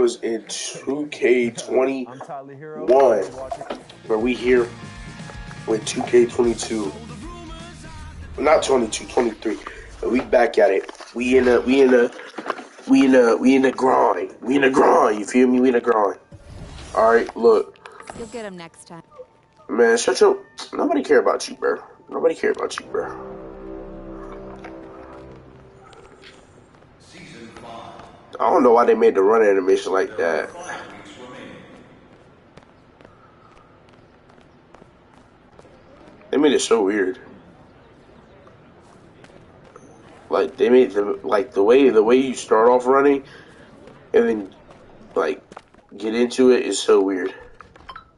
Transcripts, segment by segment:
was in 2K21, I'm Tyler Hero. You're watching. where we here with 2K22, not 22, 23. But we back at it. We in the grind. We in the grind. You feel me? We in the grind. All right, look, You'll get him next time. man. Shut your. Nobody care about you, bro. Nobody care about you, bro. I don't know why they made the run animation like that. They made it so weird. Like they made the way you start off running and then like get into it is so weird.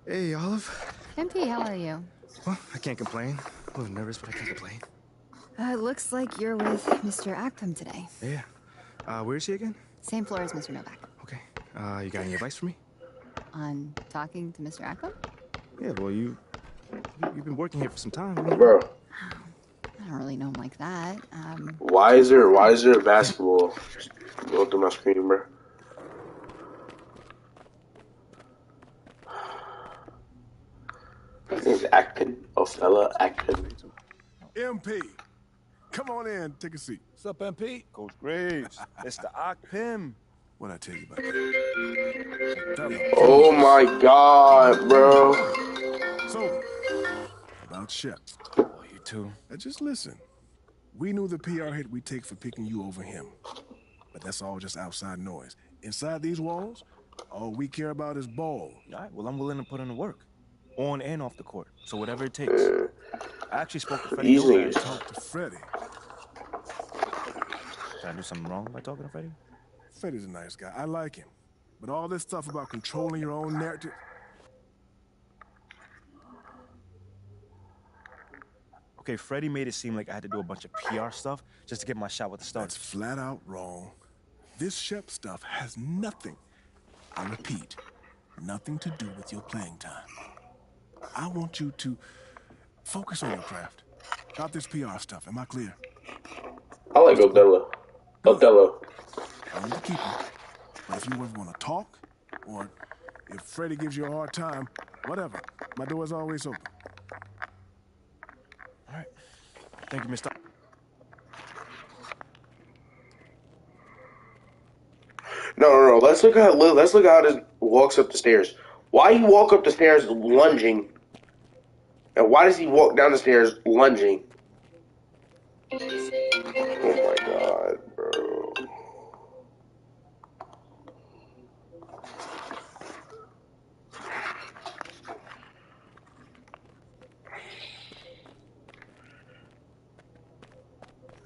Hey, Olive. MP, how are you? Well, I can't complain. A little nervous, but I can't complain. It looks like you're with Mr. Ackham today. Yeah. Where is he again? Same floor as Mr. Novak. Okay. You got any advice for me? On talking to Mr. Ackham? Yeah, well, you've been working here for some time. Bro, I don't really know him like that. why is there a basketball going through my screen, bro? His name's Acton, Othello Acton. MP, come on in, take a seat. What's up, MP? Coach Graves. It's the Akpim. What'd I tell you about? Tell him. Oh my God, bro. So, about Shep. Oh, you too. Now just listen. We knew the PR hit we'd take for picking you over him. But that's all just outside noise. Inside these walls, all we care about is ball. All right, well, I'm willing to put in the work. On and off the court. So whatever it takes. I actually spoke to Freddie. These niggas. Talk to Freddie. Did I do something wrong by talking to Freddie? Freddie's a nice guy. I like him. But all this stuff about controlling your own narrative... Okay, Freddie made it seem like I had to do a bunch of PR stuff just to get my shot with the Stars. That's flat out wrong. This Shep stuff has nothing, I repeat, nothing to do with your playing time. I want you to focus on your craft. Not this PR stuff, am I clear? I like Othello. Othello. I need to keep him. But if you ever want to talk, or if Freddie gives you a hard time, whatever, my door is always open. All right. Thank you, Mr. No. Let's look how this walks up the stairs. Why he walk up the stairs lunging? And why does he walk down the stairs lunging? Oh my God, bro.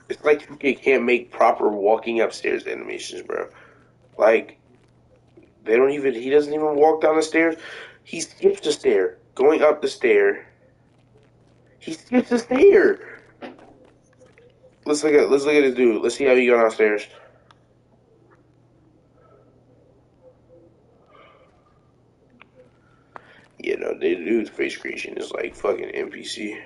It's like you can't make proper walking upstairs animations, bro. Like, he doesn't even walk down the stairs. He skips the stair. Going up the stair. He skips the stair. Let's look at this dude. Let's see how he go downstairs. Yeah, no, the dude's face creation is like fucking NPC.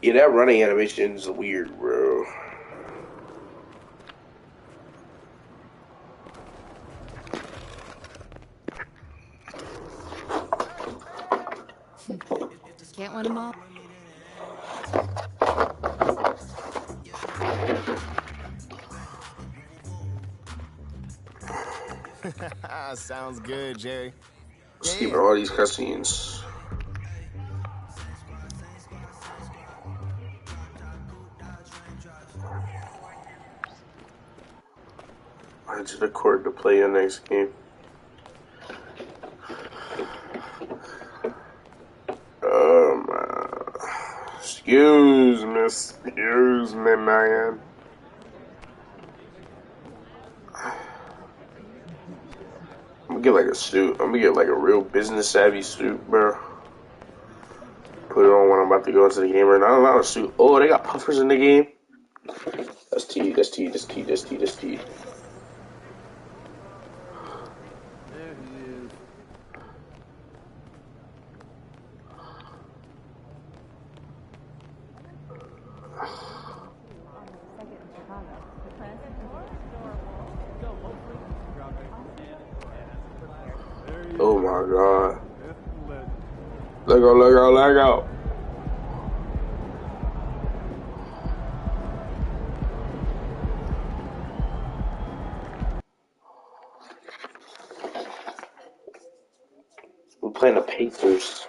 Yeah, that running animation is weird, bro. Can't win them all. Sounds good, Jerry. Skipping all these cutscenes. Head to the court to play your next game. Excuse me, man. I'm gonna get like a suit. I'm gonna get like a real business savvy suit, bro. Put it on when I'm about to go into the game, or not a suit. Oh, they got puffers in the game. That's T. Oh my god. Let go, let go, let go. We're playing the Pacers.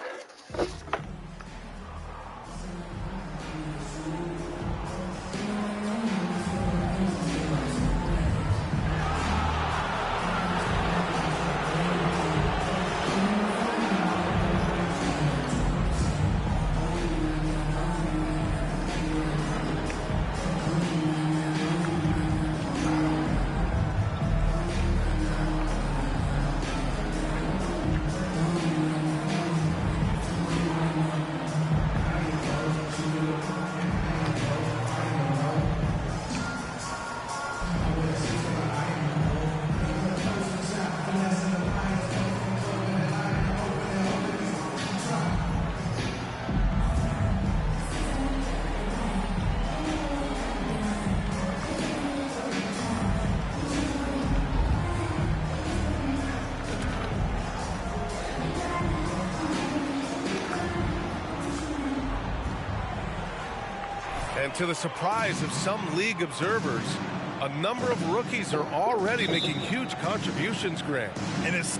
And to the surprise of some league observers, a number of rookies are already making huge contributions, Grant. And it's...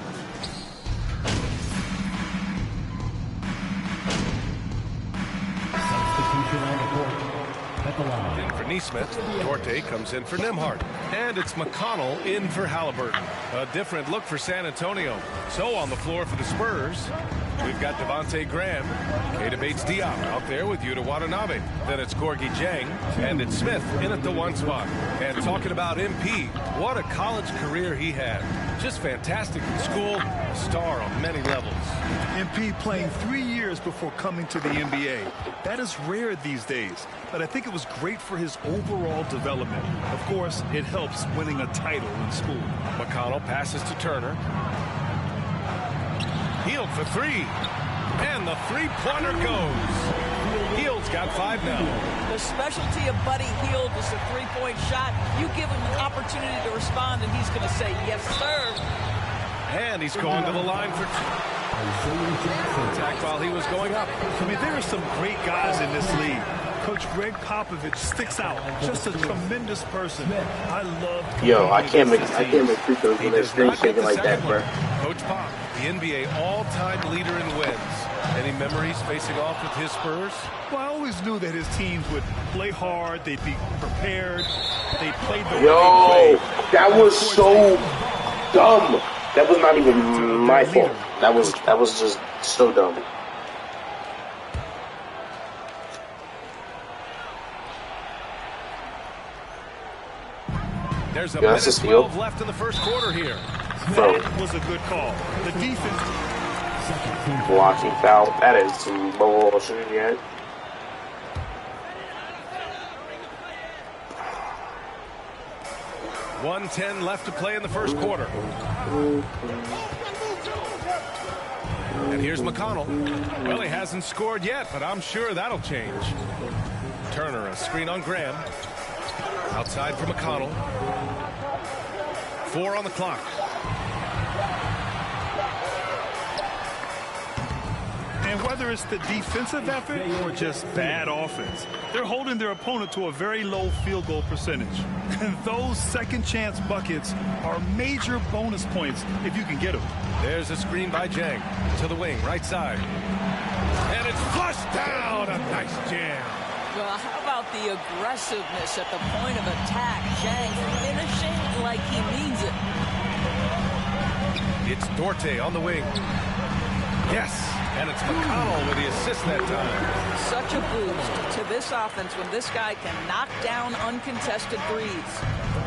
Substitution on the court. At the line. In for Neesmith, Duarte comes in for Nembhard. And it's McConnell in for Halliburton. A different look for San Antonio. So on the floor for the Spurs, we've got Devontae Graham, Keita Bates-Diop out there with Yuta Watanabe. Then it's Gorgui Dieng, and it's Smith in at the 1 spot. And talking about MP, what a college career he had. Just fantastic in school, a star on many levels. MP playing 3 years before coming to the NBA. That is rare these days, but I think it was great for his overall development. Of course, it helps winning a title in school. McConnell passes to Turner. Hield for 3. And the three-pointer goes. Hield's got 5 now. The specialty of Buddy Hield is a three-point shot. You give him an opportunity to respond, and he's going to say, yes, sir. And he's going to the line for attack while he was going up. I mean, there are some great guys in this league. Coach Greg Popovich sticks out. Just a tremendous person. I love. Yo, I can't make free throws with that screen shaking like that, bro. Coach Pop, the NBA all-time leader in wins. Any memories facing off with his Spurs? Well, I always knew that his teams would play hard. They'd be prepared. They played the Yo, that was so dumb. That was not even my fault. That was just so dumb. There's a minute 12 left in the first quarter here. That was a good call. The defense. Blocking foul. That is some bullshit again. .110 left to play in the first quarter. And here's McConnell. Well, he hasn't scored yet, but I'm sure that'll change. Turner, a screen on Graham. Outside for McConnell. 4 on the clock. And whether it's the defensive effort or just bad offense, they're holding their opponent to a very low field goal percentage. And those second chance buckets are major bonus points if you can get them. There's a screen by Dieng to the wing, right side. And it's flushed down. A nice jam. Well, how about the aggressiveness at the point of attack? Dieng finishing like he means it. It's Duarte on the wing. Yes. And it's McConnell with the assist that time. Such a boost to this offense when this guy can knock down uncontested threes.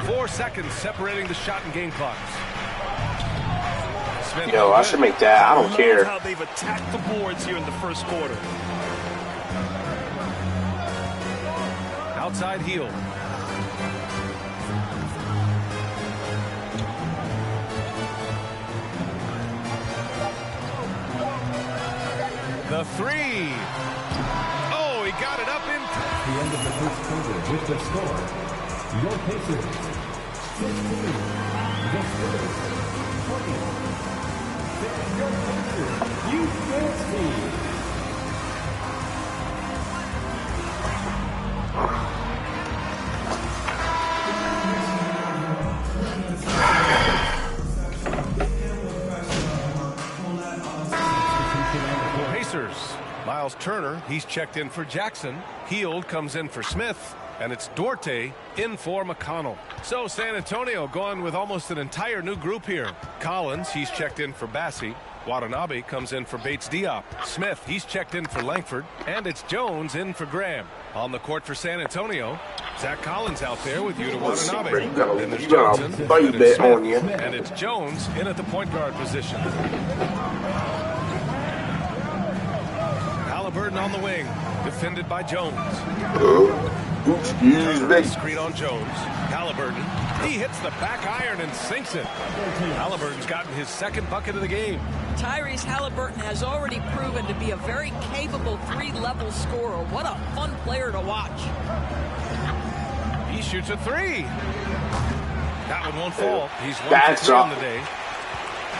4 seconds separating the shot and game clocks. Smith, yo, I should make that. I don't care. How they've attacked the boards here in the first quarter. Outside heel. The 3. Oh, he got it up in time. The end of the first quarter with the score. Your Pacers 16. The Spurs 20. your Pacers Youth Dance Team. Pacers. Miles Turner, he's checked in for Jackson. Hield comes in for Smith. And it's Duarte in for McConnell. So San Antonio going with almost an entire new group here. Collins, he's checked in for Bassie. Watanabe comes in for Bates Diop. Smith, he's checked in for Langford. And it's Jones in for Graham. On the court for San Antonio, Zach Collins out there with Yuta Watanabe. Then there's Johnson, and it's Smith, and it's Jones in at the point guard position. Halliburton on the wing, defended by Jones. Screen on Jones. Halliburton, he hits the back iron and sinks it. Halliburton's gotten his second bucket of the game. Tyrese Halliburton has already proven to be a very capable three-level scorer. What a fun player to watch. He shoots a three. That one won't fall. He's 1 for 3 on the day.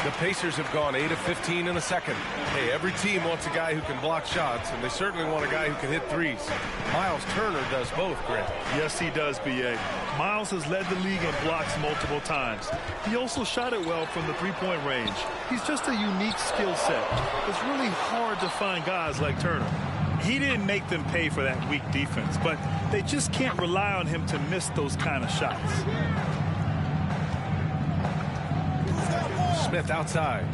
The Pacers have gone 8 of 15 in the second. Hey, every team wants a guy who can block shots, and they certainly want a guy who can hit threes. Miles Turner does both, Grant. Yes, he does, B.A. Miles has led the league in blocks multiple times. He also shot it well from the three-point range. He's just a unique skill set. It's really hard to find guys like Turner. He didn't make them pay for that weak defense, but they just can't rely on him to miss those kind of shots. Smith outside.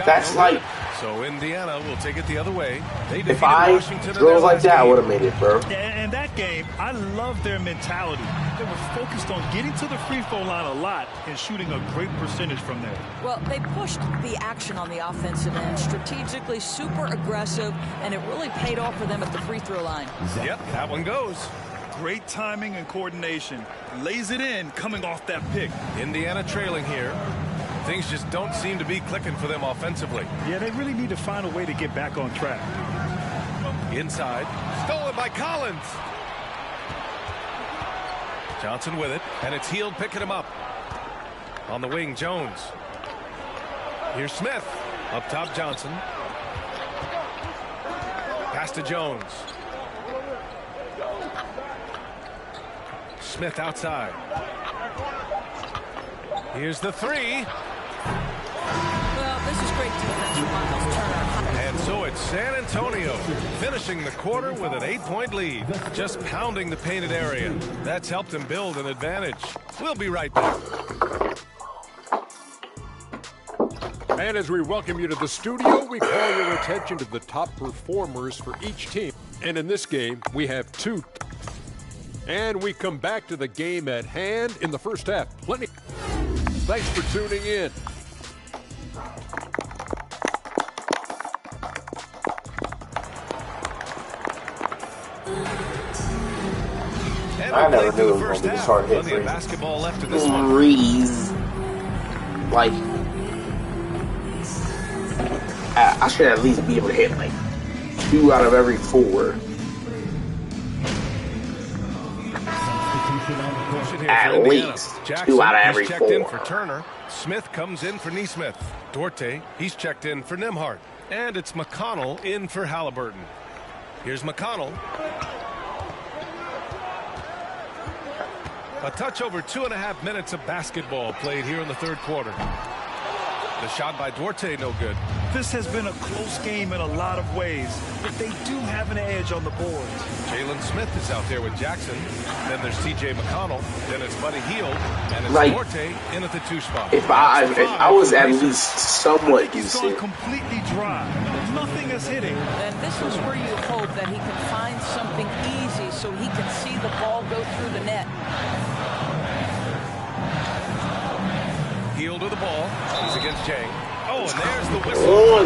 That's like. So Indiana will take it the other way. They if I girls like that, I would have made it, bro. And that game, I love their mentality. They were focused on getting to the free throw line a lot and shooting a great percentage from there. Well, they pushed the action on the offensive end, strategically super aggressive, and it really paid off for them at the free throw line. Yep, that one goes. Great timing and coordination. Lays it in coming off that pick. Indiana trailing here. Things just don't seem to be clicking for them offensively. Yeah, they really need to find a way to get back on track. Inside. Stolen by Collins. Johnson with it. And it's Hield picking him up. On the wing, Jones. Here's Smith. Up top, Johnson. Pass to Jones. Smith outside. Here's the three. Well, this is great defense from Miles Turner. And so it's San Antonio finishing the quarter with an 8-point lead. Just pounding the painted area. That's helped them build an advantage. We'll be right back. And as we welcome you to the studio, we call your attention to the top performers for each team. And in this game, we have two. And we come back to the game at hand in the first half. Thanks for tuning in. I never knew it was going to be this hard hit for basketball left in this one. threes. Like, I should at least be able to hit like 2 out of every 4. At least Jackson, 2 out of every he's 4. Checked in for Turner. Smith comes in for Nesmith. Duarte, he's checked in for Nembhard. And it's McConnell in for Halliburton. Here's McConnell. A touch over 2.5 minutes of basketball played here in the third quarter. The shot by Duarte, no good. This has been a close game in a lot of ways, but they do have an edge on the board. Jalen Smith is out there with Jackson. Then there's T.J. McConnell. Then it's Buddy Hield. And it's like, Duarte in at the 2 spot. If I was at least somewhat decent. Completely dry. Nothing is hitting. And this is where you hope that he can find something easy so he can see the ball go through the net. Hield with the ball. He's against Jay. Oh, and there's the whistle.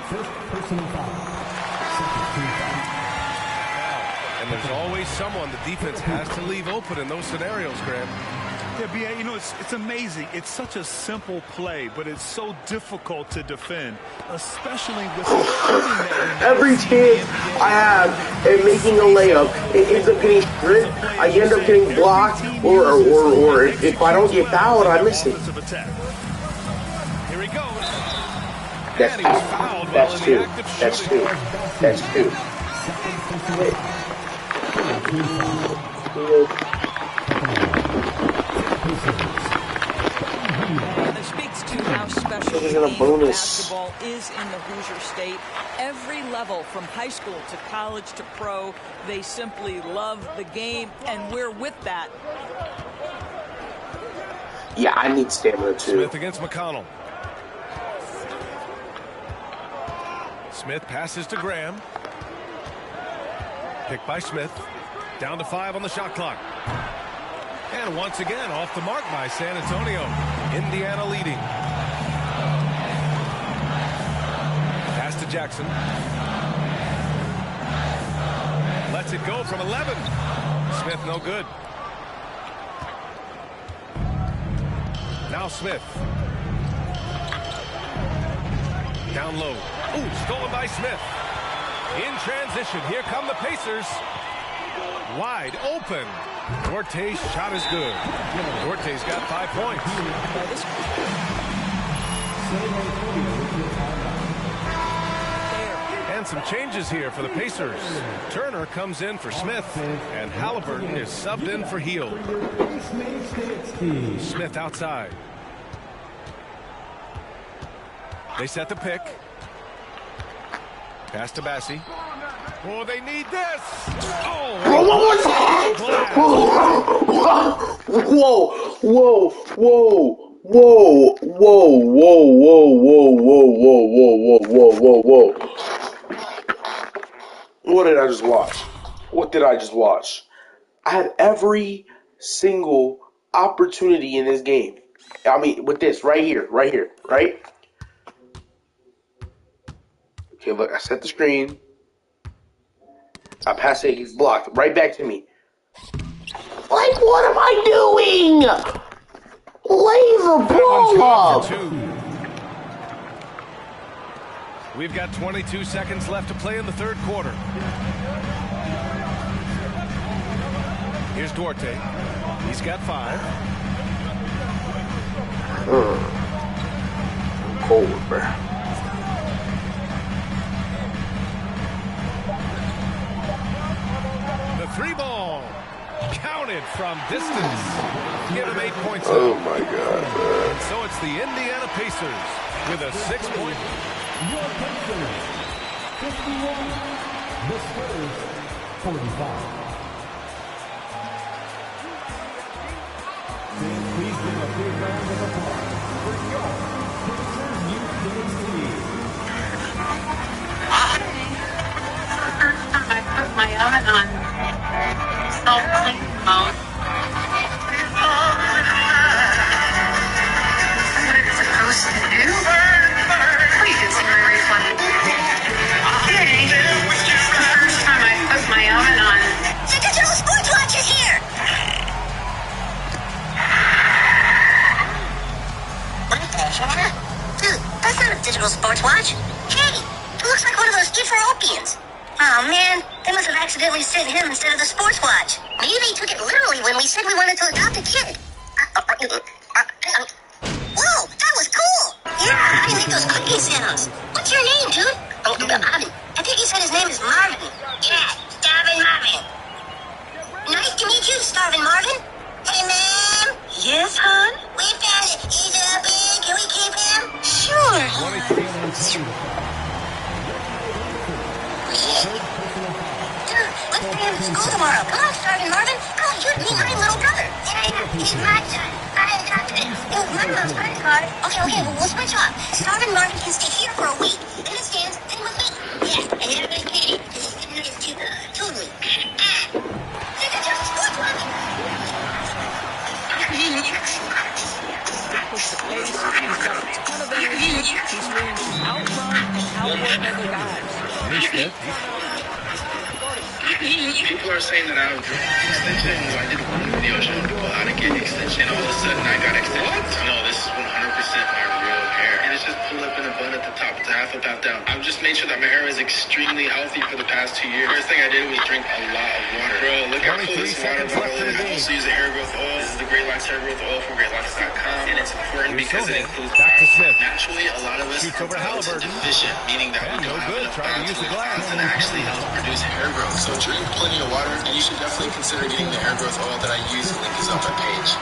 First personal foul. And there's always someone the defense has to leave open in those scenarios, Graham. Yeah, B.A., you know, it's amazing. It's such a simple play, but it's so difficult to defend, especially with the shooting that every chance I have in making a layup, it ends up getting stripped. I end up getting blocked, or if I don't get fouled, I miss it. Here he goes. That's And he's fouled while That's in the two. act of That's shooting. two. That's two. It speaks to how special the This game is a of bonus. basketball is in the Hoosier State. Every level, from high school to college to pro, they simply love the game, and we're with that. Yeah, I need stamina too. Smith against McConnell. Smith passes to Graham. Picked by Smith. Down to 5 on the shot clock. And once again, off the mark by San Antonio. Indiana leading. Pass to Jackson. Lets it go from 11. Smith no good. Now Smith. Down low. Ooh, stolen by Smith. In transition, here come the Pacers. Wide open. Duarte's shot is good. Duarte's got 5 points. And some changes here for the Pacers. Turner comes in for Smith, and Halliburton is subbed in for Hield. Smith outside. They set the pick. Pass to Bassie. Oh, they need this. Oh, what was that? Whoa, whoa, whoa, whoa, whoa, whoa, whoa, whoa, whoa, whoa, whoa, whoa, whoa, whoa. What did I just watch? What did I just watch? I had every single opportunity in this game. I mean, with this, right here, right? Okay, look, I set the screen. I pass it, he's blocked. Right back to me. Like, what am I doing? Lay the ball up. We've got 22 seconds left to play in the third quarter. Here's Duarte. He's got 5. Cold, bro. The 3 ball. Counted from distance. Give him 8 points. Oh, my God, man. So it's the Indiana Pacers with a 6-point. Your Pacers, 51. The Spurs, 45. Please give a big round of applause for your Pacers Youth Games team. I put my oven on salt clean mode. What it's supposed to do? Oh, you can see my reflection. Okay. The first time I put my oven on. The Digital Sports Watch is here! What the hell? Dude, that's not a Digital Sports Watch. Hey, it looks like one of those Ethiopians. Oh man, they must have accidentally sent him instead of the sports watch. Maybe they took it literally when we said we wanted to adopt a kid. Whoa, that was cool! Yeah, how do you make those clicking sounds? What's your name, dude? I think he said his name is Marvin. Yeah, Starvin Marvin. Nice to meet you, Starvin Marvin. Hey, ma'am. Yes, hon? We found it. He's a big. Can we keep him? Sure. 23. Dude, let's bring him to school tomorrow. Come on, Starvin Marvin. Come on, you meet my little brother. Yeah, he's my son. I adopted him. It was my mom's credit card. Okay, well, we'll switch off. Starvin Marvin can stay here for a week. Then it stands, then with me. Yeah, and then with Katie. This is gonna get too totally. This is just sports watch. He's got a ton of energy. He's willing to outrun and outwork other guys. People are saying that I was drawing extension. I did one video showing people how to get extension on made sure that my hair was extremely healthy for the past 2 years. First thing I did was drink a lot of water. Bro, look how full this water bottle is. I also use the hair growth oil. This is the Great Locks hair growth oil from GreatLocks.com. And it's important because it includes naturally, a lot of us are deficient, meaning that we don't have enough bounce and actually helps produce hair growth. So drink plenty of water, and you should definitely consider getting the hair growth oil that I use. The link is on my page.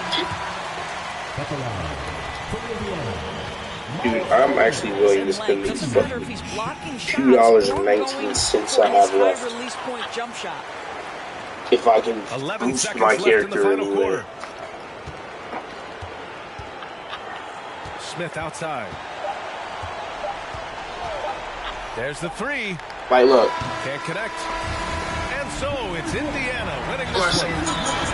Dude, I'm actually willing to spend these fucking $2.19 I have left. If I can boost my character anywhere. Smith outside. There's the three. Like, look. Can't connect. And so it's Indiana winning this one.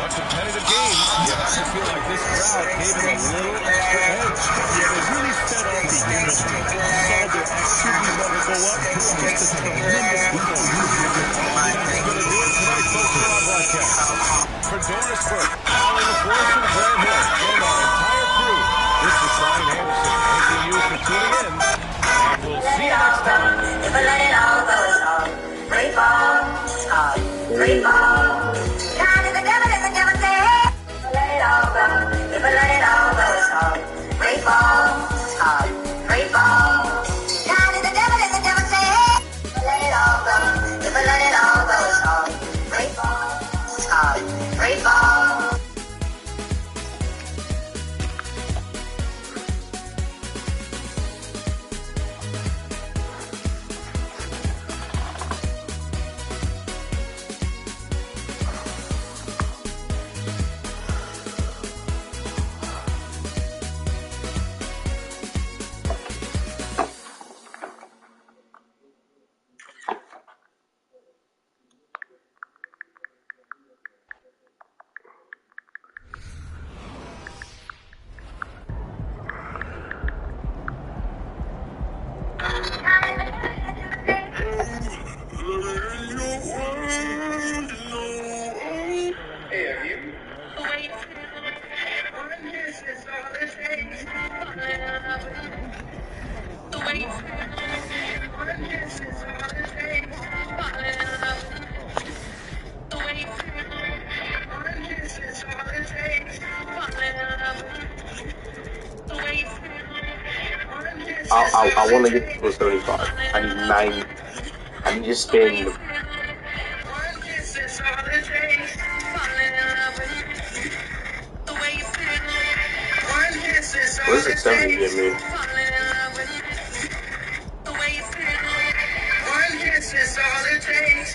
A competitive game. Yeah, I feel like this crowd gave it a little extra edge. Yeah, they really fed off the energy. Saw their activity level go up. Just a tremendous result. That's going to do it tonight, folks, for our broadcast. For Doris Burke, Alan LaForce, and Graham Hill, and our entire crew, this is Brian Anderson. Thanking you for tuning in. And we'll see you next time. If I let it all go, it's all great ball. It's called great ball. God is the devil, and the devil say, hey. If I let it all go, if I let it all go, it's called great ball. It's called great ball. God is the devil, and the devil say, hey. If I let it all go, if I let it all go, it's called great ball. It's called great ball. I want to get to 75. I need 9. I need to spend. What is it 70 get me? It's all it takes.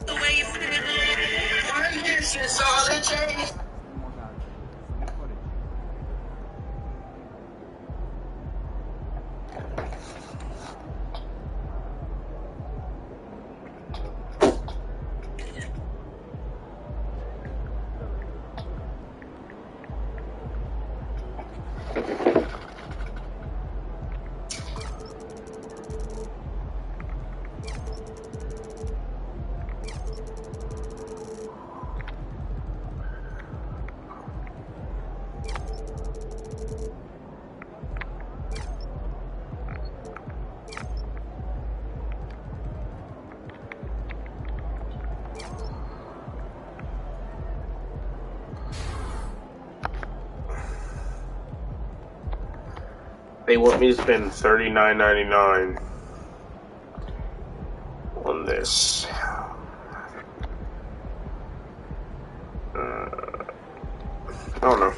The way you feel. One kiss is all it takes. They want me to spend $39.99 on this. I don't know.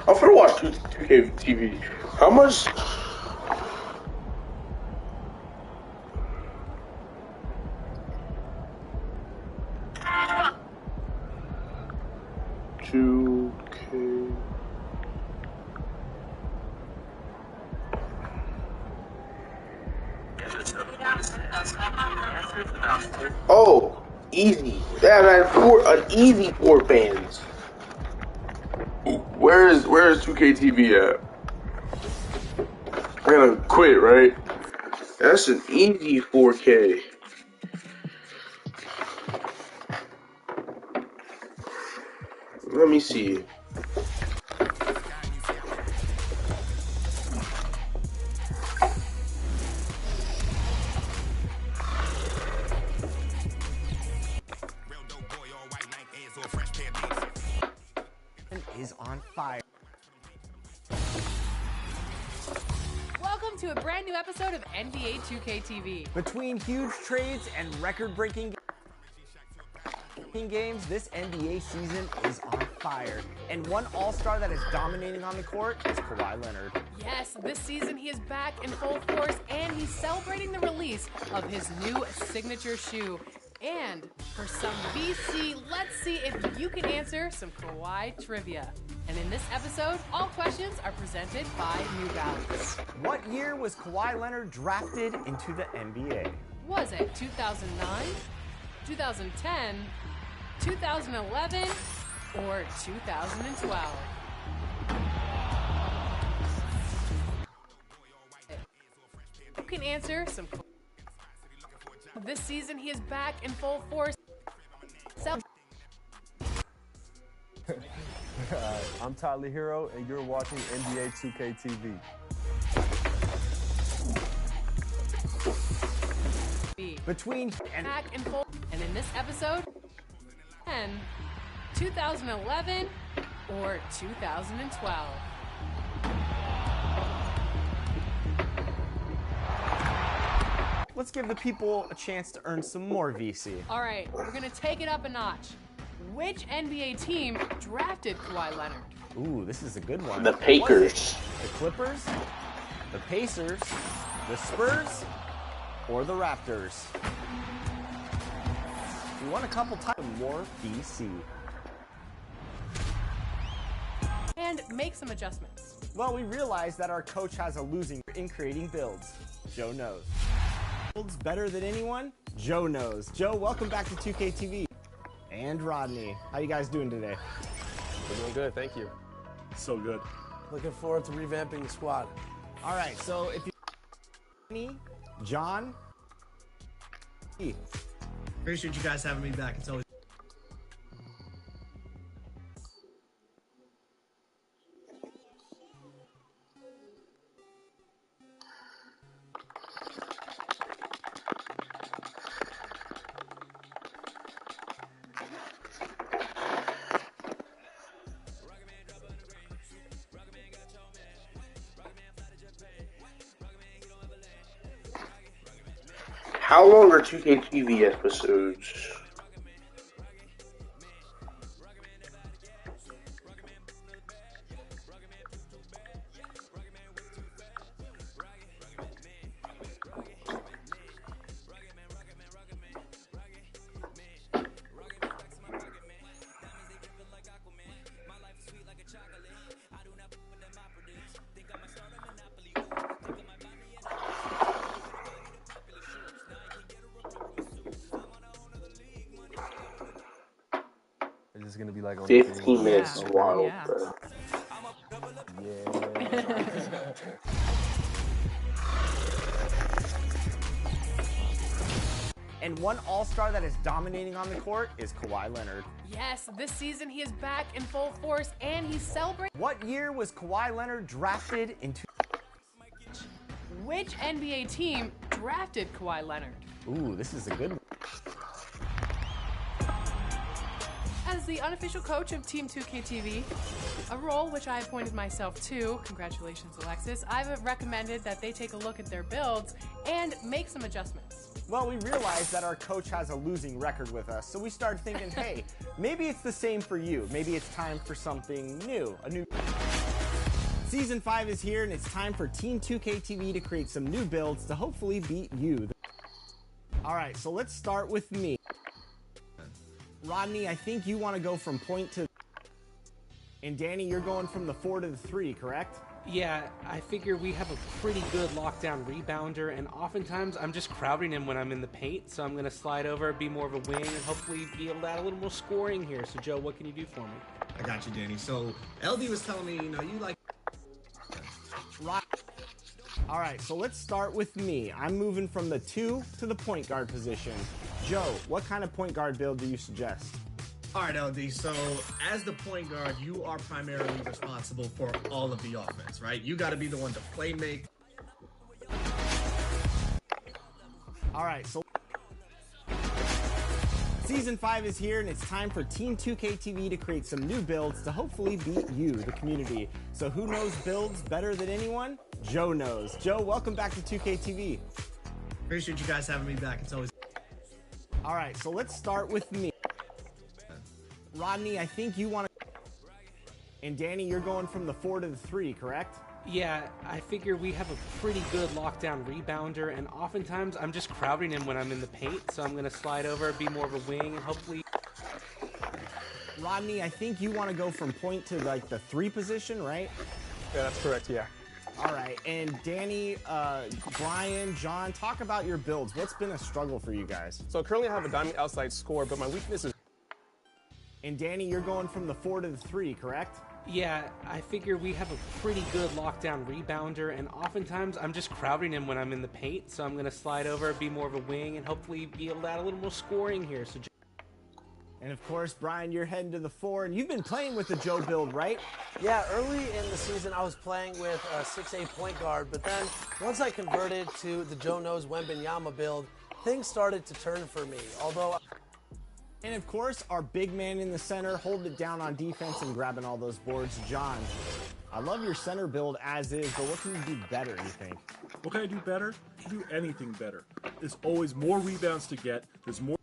I'm gonna watch 2K TV. How much? Oh, easy. That had an easy 4 fans. Where is 2K TV at? I gotta quit, right? That's an easy 4K. Let me see. Is on fire. Welcome to a brand new episode of NBA 2K TV. Between huge trades and record-breaking games, this NBA season is on fire. And one all-star that is dominating on the court is Kawhi Leonard. Yes, this season he is back in full force, and he's celebrating the release of his new signature shoe. And for some VC, let's see if you can answer some Kawhi trivia. And in this episode, all questions are presented by New Balance. What year was Kawhi Leonard drafted into the NBA? Was it 2009, 2010, 2011, or 2012? You can answer some. This season, he is back in full force. I'm Tyler Hero, and you're watching NBA 2K TV. Between back in full, and in this episode, 2011 or 2012. Let's give the people a chance to earn some more VC. All right, we're gonna take it up a notch. Which NBA team drafted Kawhi Leonard? Ooh, this is a good one. The Pakers. The Clippers, the Pacers, the Spurs, or the Raptors? We won a couple times. More VC. And make some adjustments. Well, we realized that our coach has a losing in creating builds. Joe knows. Builds better than anyone? Joe knows. Joe, welcome back to 2K TV. And Rodney, how you guys doing today? We're doing good, thank you. So good. Looking forward to revamping the squad. All right, so if you... John... Appreciate you guys having me back. It's always... How long are 2K TV episodes? It's gonna be like on 15 minutes. Wild, bro. Yeah. And one all-star that is dominating on the court is Kawhi Leonard. Yes, this season he is back in full force, and he's celebrating. What year was Kawhi Leonard drafted into? Which NBA team drafted Kawhi Leonard? Ooh, this is a good one. As the unofficial coach of Team 2K TV, a role which I appointed myself to, congratulations Alexis, I've recommended that they take a look at their builds and make some adjustments. Well, we realized that our coach has a losing record with us, so we started thinking, hey, maybe it's the same for you. Maybe it's time for something new, a new... Season 5 is here, and it's time for Team 2K TV to create some new builds to hopefully beat you. All right, so let's start with me. Rodney, I think you want to go from point to... And Danny, you're going from the 4 to the 3, correct? Yeah, I figure we have a pretty good lockdown rebounder, and oftentimes I'm just crowding him when I'm in the paint, so I'm going to slide over, be more of a wing, and hopefully be able to add a little more scoring here. So, Joe, what can you do for me? I got you, Danny. So LD was telling me, you like. Right. All right, so let's start with me. I'm moving from the 2 to the point guard position. Joe, what kind of point guard build do you suggest? All right, LD. So as the point guard, you are primarily responsible for all of the offense, right? You got to be the one to play make. All right, so Season 5 is here, and it's time for Team 2K TV to create some new builds to hopefully beat you, the community. So who knows builds better than anyone? Joe knows. Joe, welcome back to 2K TV. Appreciate you guys having me back. It's always... All right, so let's start with me. Rodney, I think you want to... And Danny, you're going from the 4 to the 3, correct? Yeah, I figure we have a pretty good lockdown rebounder, and oftentimes I'm just crowding him when I'm in the paint, so I'm going to slide over, be more of a wing, and hopefully... Rodney, I think you want to go from point to like the 3 position, right? Yeah, that's correct, yeah. All right, and Danny, Brian, John, talk about your builds. What's been a struggle for you guys? So currently I have a diamond outside score, but my weakness is... And Danny, you're going from the 4 to the 3, correct? Yeah, I figure we have a pretty good lockdown rebounder, and oftentimes I'm just crowding him when I'm in the paint, so I'm going to slide over, be more of a wing, and hopefully be able to add a little more scoring here. So. And of course, Brian, you're heading to the 4, and you've been playing with the Joe build, right? Yeah, early in the season I was playing with a 6'8" point guard, but then once I converted to the Joe Knows Wembanyama build, things started to turn for me, although... And of course, our big man in the center holding it down on defense and grabbing all those boards, John. I love your center build as is, but what can you do better, you think? What can I do better? Do anything better. There's always more rebounds to get. There's more...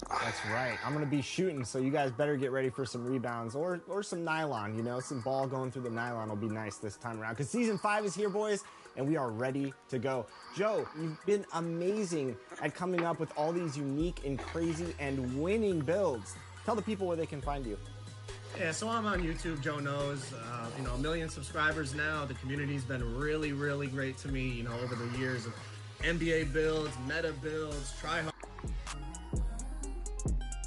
That's right. I'm going to be shooting, so you guys better get ready for some rebounds or some nylon, some ball going through the nylon will be nice this time around. Because Season 5 is here, boys, and we are ready to go. Joe, you've been amazing at coming up with all these unique and crazy and winning builds. Tell the people where they can find you. Yeah, so I'm on YouTube, Joe Knows. 1 million subscribers now. The community's been really, really great to me, over the years of NBA builds, meta builds, try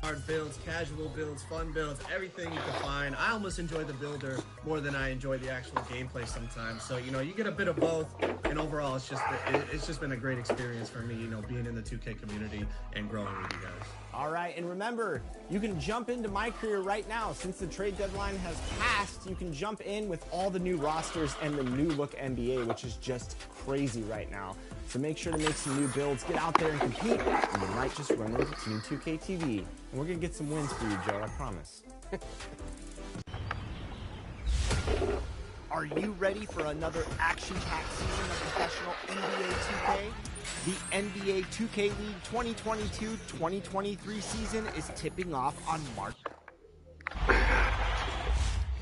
hard builds, casual builds, fun builds, everything you can find. I almost enjoy the builder more than I enjoy the actual gameplay sometimes. So, you get a bit of both, and overall, it's just been a great experience for me, being in the 2K community and growing with you guys. All right, and remember, you can jump into my career right now. Since the trade deadline has passed, you can jump in with all the new rosters and the new look NBA, which is just crazy right now. So make sure to make some new builds, get out there and compete, and you might just run into Team 2K TV. And we're going to get some wins for you, Joe, I promise. Are you ready for another action-packed season of professional NBA 2K? The NBA 2K League 2022-2023 season is tipping off on March.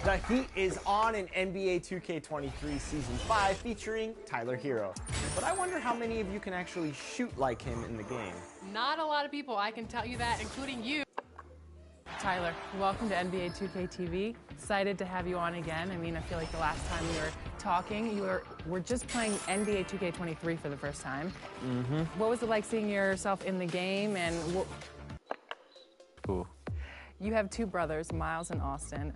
The heat is on in NBA 2K23 Season 5 featuring Tyler Hero. But I wonder how many of you can actually shoot like him in the game. Not a lot of people, I can tell you that, including you. Tyler, welcome to NBA 2K TV. Excited to have you on again. I mean, I feel like the last time we were talking, we're just playing NBA 2K23 for the first time. Mm-hmm. What was it like seeing yourself in the game, and Cool. You have 2 brothers, Miles and Austin,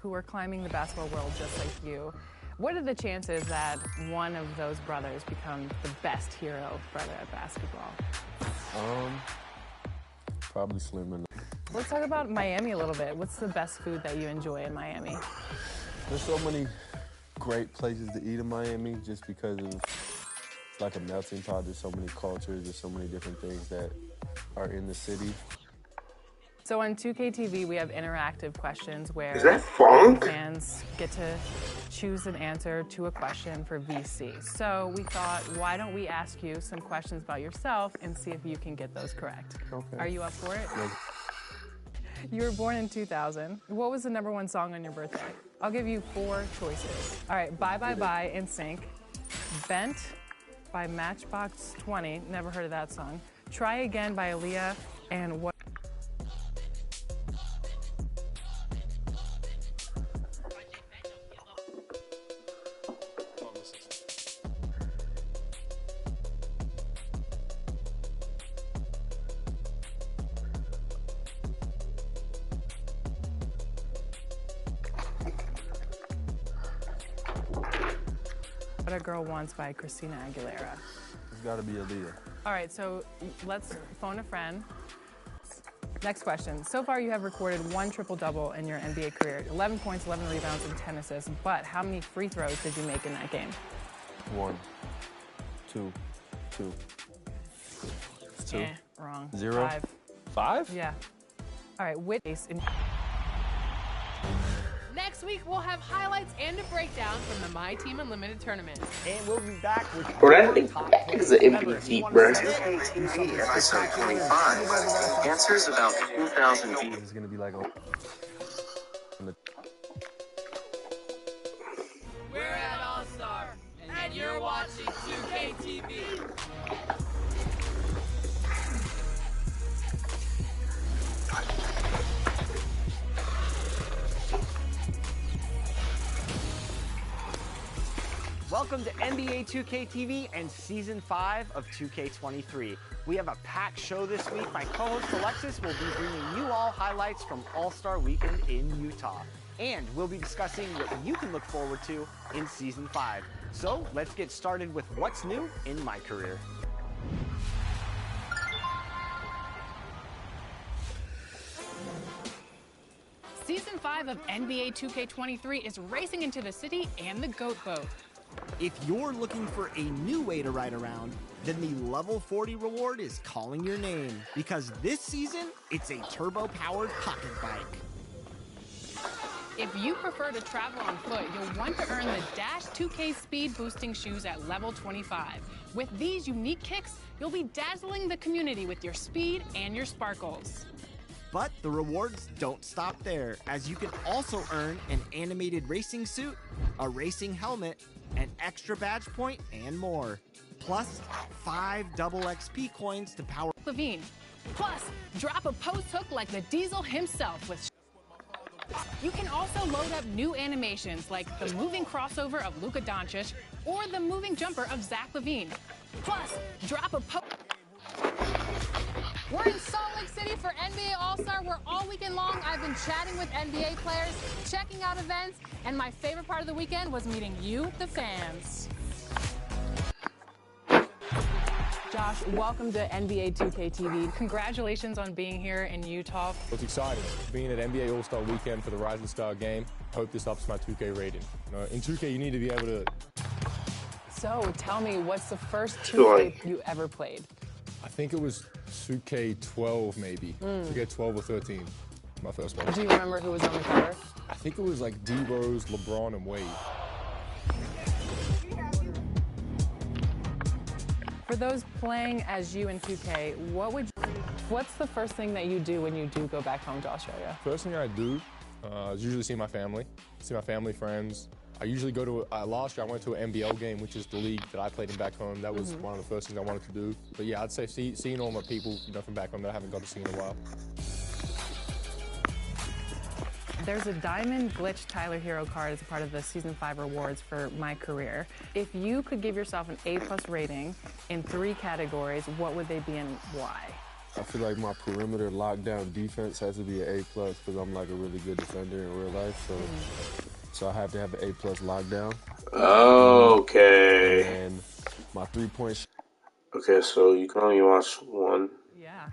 who are climbing the basketball world just like you. What are the chances that one of those brothers becomes the best hero brother at basketball? Probably slim enough. Let's talk about Miami a little bit. What's the best food that you enjoy in Miami? There's so many great places to eat in Miami just because of, it's like a melting pot. There's so many cultures, there's so many different things that are in the city. So on 2K TV, we have interactive questions where Is that funk? fans get to choose an answer to a question for VC. So we thought, why don't we ask you some questions about yourself and see if you can get those correct. Okay. Are you up for it? Yes. You were born in 2000. What was the #1 song on your birthday? I'll give you 4 choices. All right, Bye Bye Bye NSYNC, Bent by Matchbox 20, never heard of that song, Try Again by Aaliyah, and what? What a Girl Wants by Christina Aguilera. It's got to be Aaliyah. All right, so let's phone a friend. Next question. So far, you have recorded 1 triple-double in your NBA career. 11 points, 11 rebounds, and 10 assists. But how many free throws did you make in that game? 1, 2, 2. 2. Wrong. 0. 5. 5? Yeah. All right, which case in... Next week, we'll have highlights and a breakdown from the My Team Unlimited tournament. And we'll be back with Bro, that is an MVP, bro. 2KTV episode 25. Answers about 2,000 feet. This is going to be like a... We're at All-Star, and you're watching 2KTV. Welcome to NBA 2K TV and Season 5 of 2K23. We have a packed show this week. My co-host Alexis will be bringing you all highlights from All-Star Weekend in Utah. And we'll be discussing what you can look forward to in Season 5. So let's get started with what's new in my career. Season 5 of NBA 2K23 is racing into the city and the Goat Boat. If you're looking for a new way to ride around, then the Level 40 reward is calling your name. Because this season, it's a turbo-powered pocket bike. If you prefer to travel on foot, you'll want to earn the Dash 2K Speed Boosting Shoes at level 25. With these unique kicks, you'll be dazzling the community with your speed and your sparkles. But the rewards don't stop there, as you can also earn an animated racing suit, a racing helmet, an extra badge point, and more. Plus, 5 double XP coins to power Levine. Plus, drop a post hook like the Diesel himself with... You can also load up new animations like the moving crossover of Luka Doncic or the moving jumper of Zach LaVine. Plus, drop a We're in Salt Lake City for NBA All-Star, where all weekend long I've been chatting with NBA players, checking out events, and my favorite part of the weekend was meeting you, the fans. Josh, welcome to NBA 2K TV. Congratulations on being here in Utah. It's exciting being at NBA All-Star Weekend for the Rising Star game. Hope this ups my 2K rating. In 2K, you need to be able to... So, tell me, what's the first 2K you ever played? I think it was 2K12, maybe. 2K12 or 13, my first one. Do you remember who was on the cover? I think it was like D-Rose, LeBron, and Wade. For those playing as you in 2K, what's the first thing that you do when you do go back home to Australia? First thing I do is usually see my family, friends. I usually go to, last year I went to an NBL game, which is the league that I played in back home. That was one of the first things I wanted to do. But yeah, I'd say seeing all my people, from back home that I haven't got to see in a while. There's a Diamond Glitch Tyler Hero card as a part of the Season 5 rewards for my career. If you could give yourself an A+ rating in 3 categories, what would they be and why? I feel like my perimeter lockdown defense has to be an A+ because I'm like a really good defender in real life. So I have to have an A+ lockdown. Okay. And my 3-point shot. Okay, so you can only watch one. Yeah.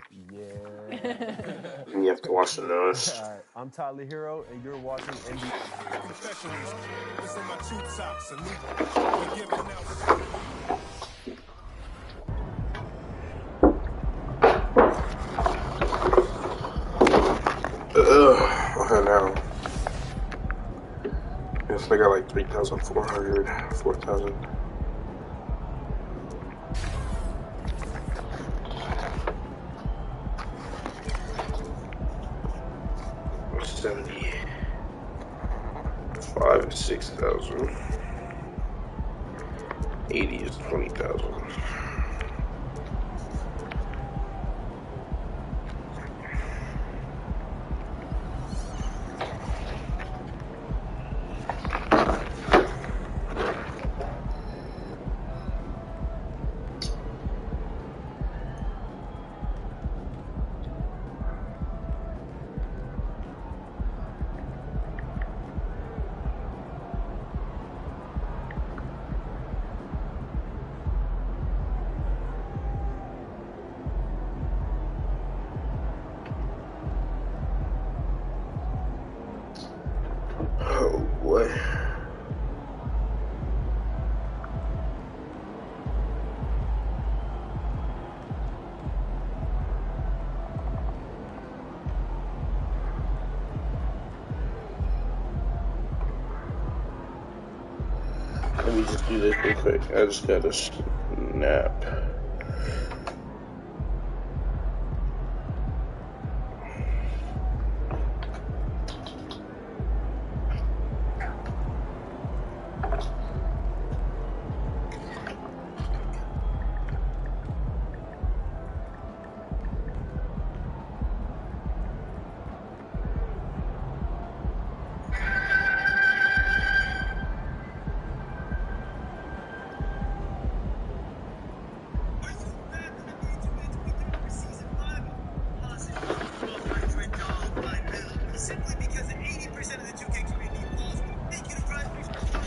And you have to watch the nose. All right, I'm Tyler Hero, and you're watching NBA. Okay, now. Yes, I got like 3,400, 4,000. $75,000 is 6,000. 80 is 20,000. Let me just do this real quick. I just got a snap.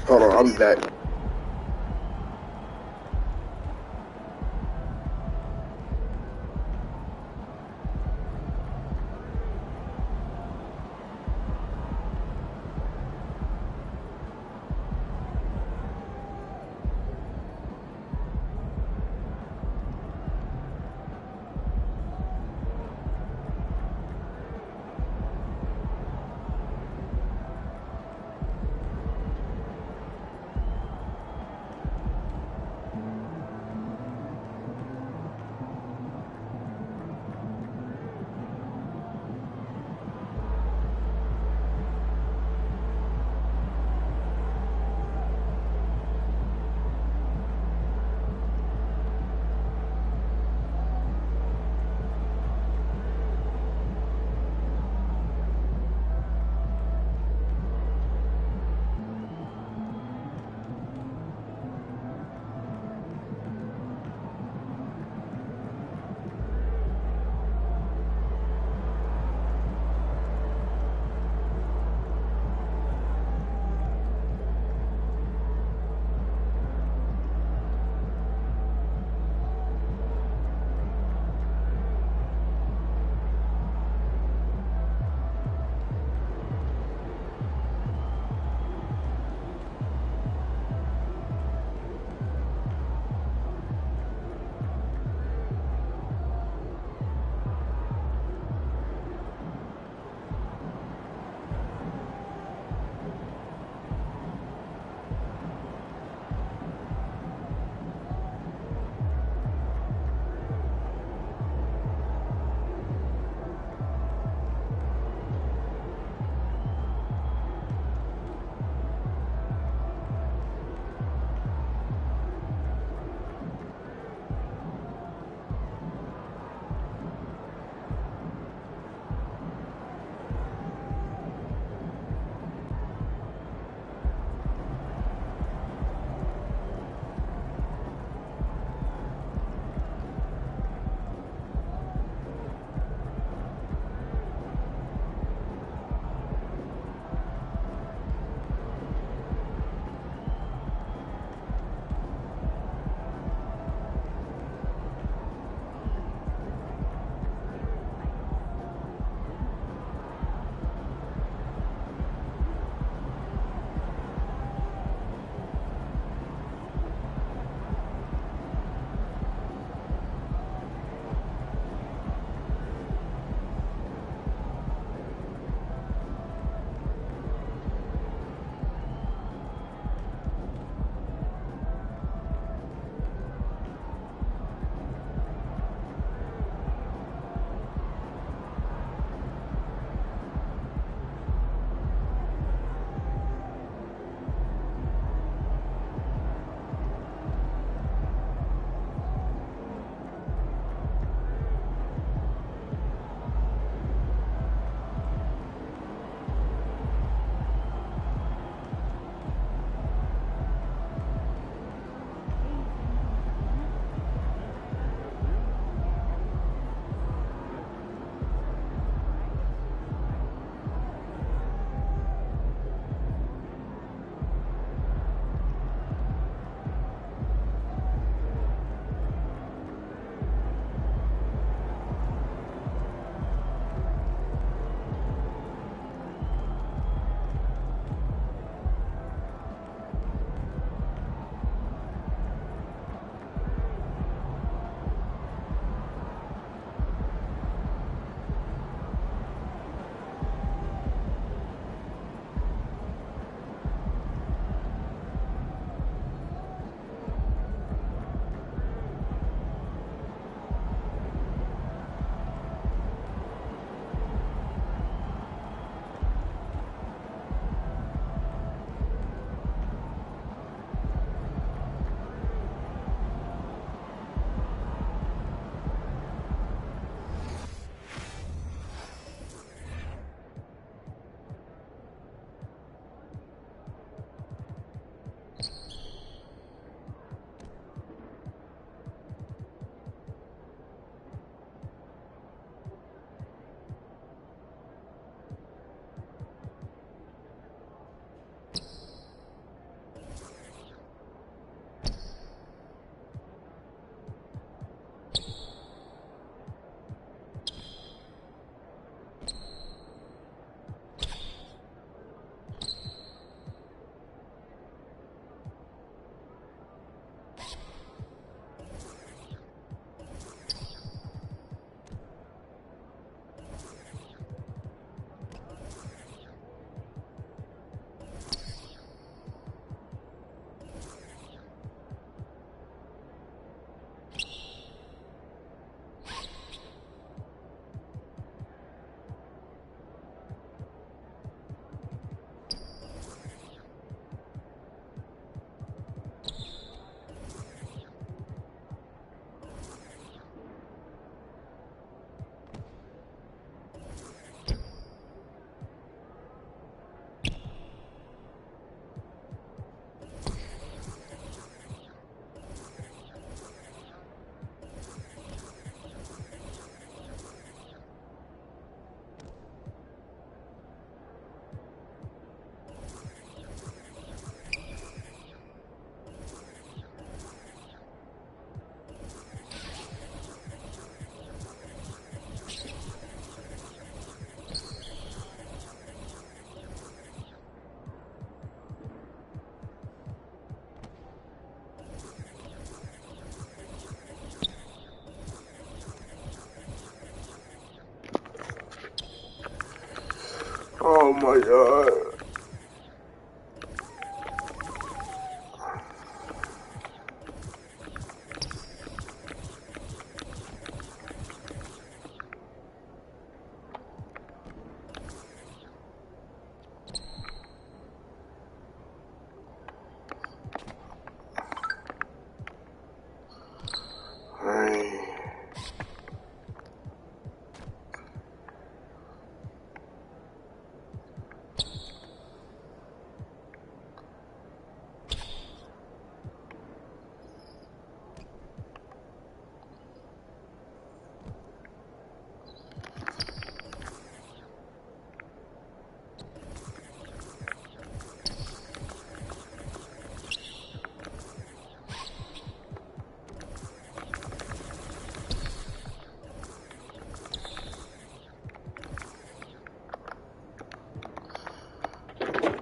Hold on, I'll be back. Oh my god.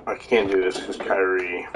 I can't do this because Kyrie.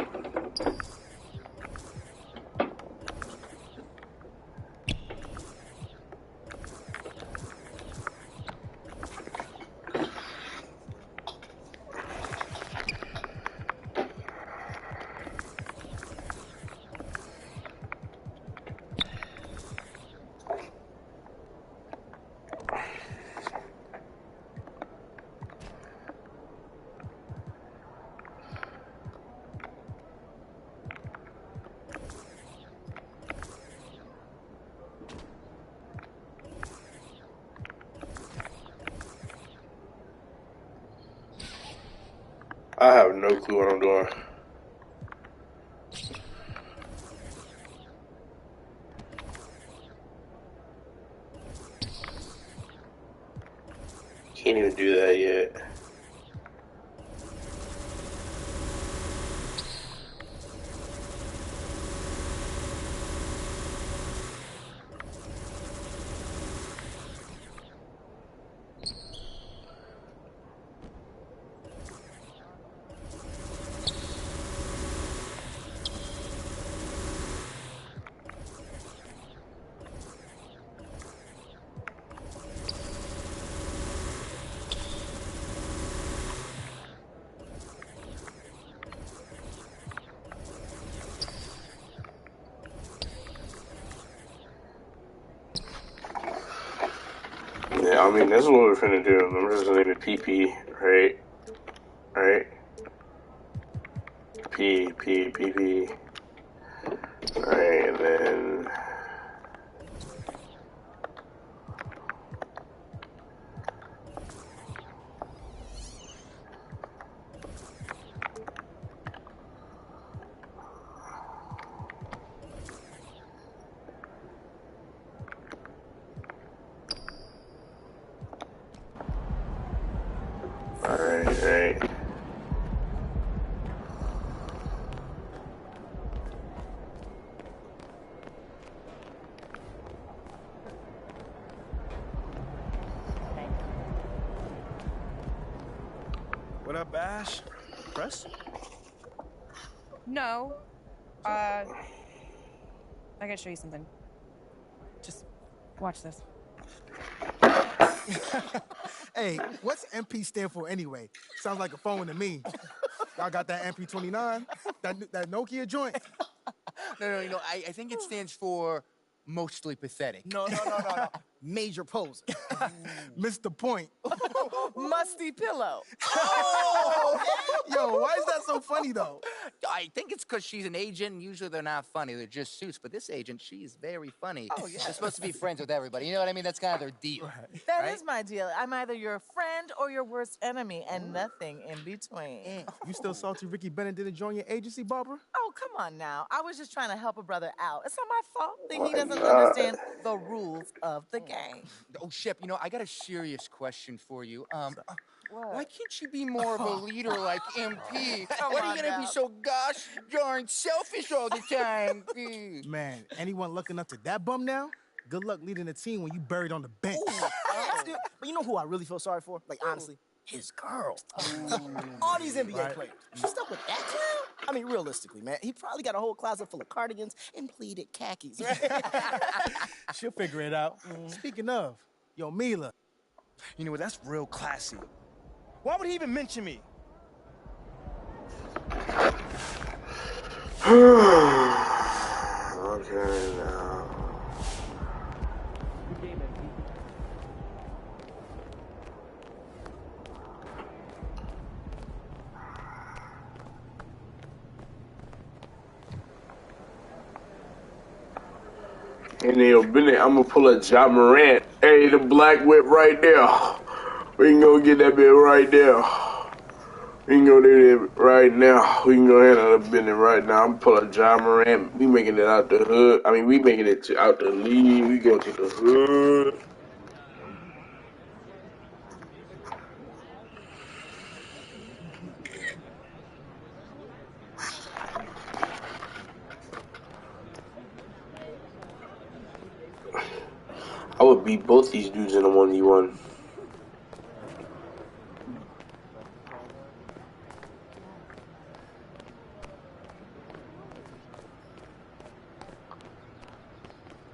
I have no clue what I'm doing. Can't even do that yet. Yeah, I mean, this is what we're finna do. I'm just gonna name it PP, right? Right? PP. Alright, and then... Alright. What up, Ash? Press? No. I gotta show you something. Just watch this. Hey, what's MP stand for anyway? Sounds like a phone to me. Y'all got that MP29? That Nokia joint? No, I think it stands for mostly pathetic. No. Major poser. Missed the point. Musty pillow. Oh! Yo, why is that so funny, though? I think it's because she's an agent, and usually they're not funny. They're just suits. But this agent, she's very funny. Oh, yeah. They're supposed to be friends with everybody. You know what I mean? That's kind of their deal. That is my deal. I'm either your friend or your worst enemy, and nothing in between. You still salty Ricky Bennett didn't join your agency, Barbara? Oh, come on now. I was just trying to help a brother out. It's not my fault that he doesn't understand the rules of the game. Oh, Shep, I got a serious question for you. Why can't you be more of a leader like MP? Why are you gonna be so gosh darn selfish all the time? Man, anyone looking up to that bum now? Good luck leading a team when you buried on the bench. But you know who I really feel sorry for? Like, honestly? His girl. All these NBA players. She stuck with that clown? I mean, realistically, man, he probably got a whole closet full of cardigans and pleated khakis. She'll figure it out. Speaking of, yo, Mila. You know what? That's real classy. Why would he even mention me? Okay, now. And then Bennett, I'm gonna pull a John Morant. Hey, the black whip right there. We can go get that bit right there. We can go do that right now. We can go handle the Bennett right now. I'm pulling John Morant. We making it out the hood. I mean, we making it to out the league. We go to the hood. I would beat both these dudes in a 1v1.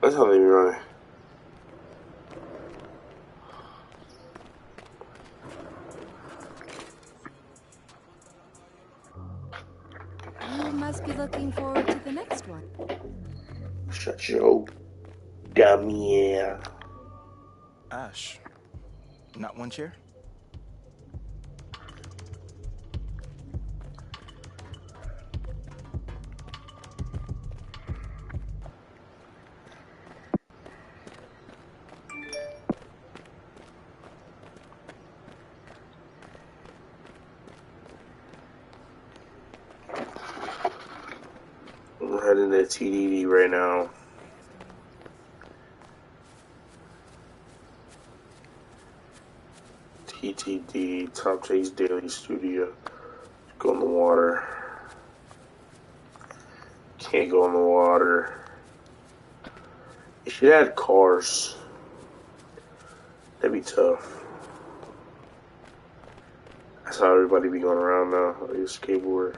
That's how they be running. You must be looking forward to the next one. Shut your dummy ass. Ash, not one chair? I'm heading to TDD right now. TTD, Top Chase Daily Studio. Go in the water. Can't go in the water. You should add cars. That'd be tough. That's how everybody be going around now. Like a skateboard.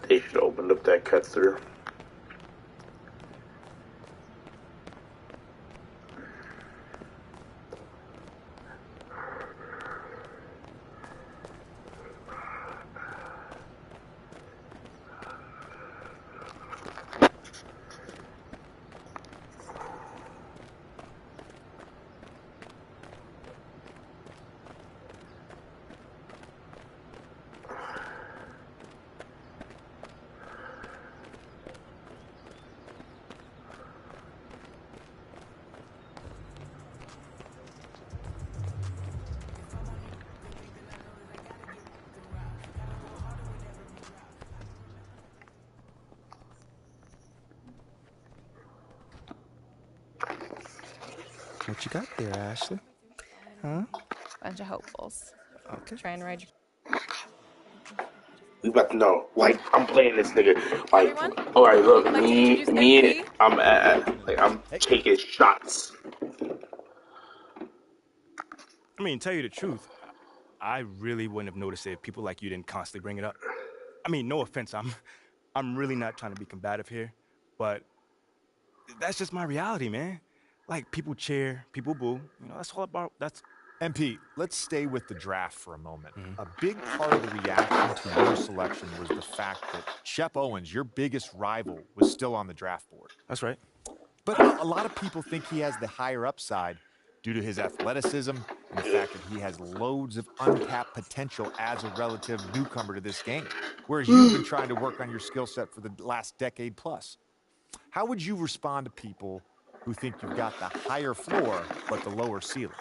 They should open up that cut through. What you got there, Ashley? Huh? Bunch of hopefuls. Okay. Trying to ride your... We about to know. Like, I'm playing this nigga. Like, Everyone? alright, look, I'd like to me, introduce and MP. I'm taking shots. I mean, tell you the truth, I really wouldn't have noticed it if people like you didn't constantly bring it up. I mean, no offense, I'm really not trying to be combative here, but that's just my reality, man. Like, people cheer, people boo. You know, that's all about, that's... MP, let's stay with the draft for a moment. A big part of the reaction to your selection was the fact that Shep Owens, your biggest rival, was still on the draft board. That's right. But a lot of people think he has the higher upside due to his athleticism and the fact that he has loads of untapped potential as a relative newcomer to this game, whereas you've been trying to work on your skill set for the last decade plus. How would you respond to people who think you've got the higher floor but the lower ceiling?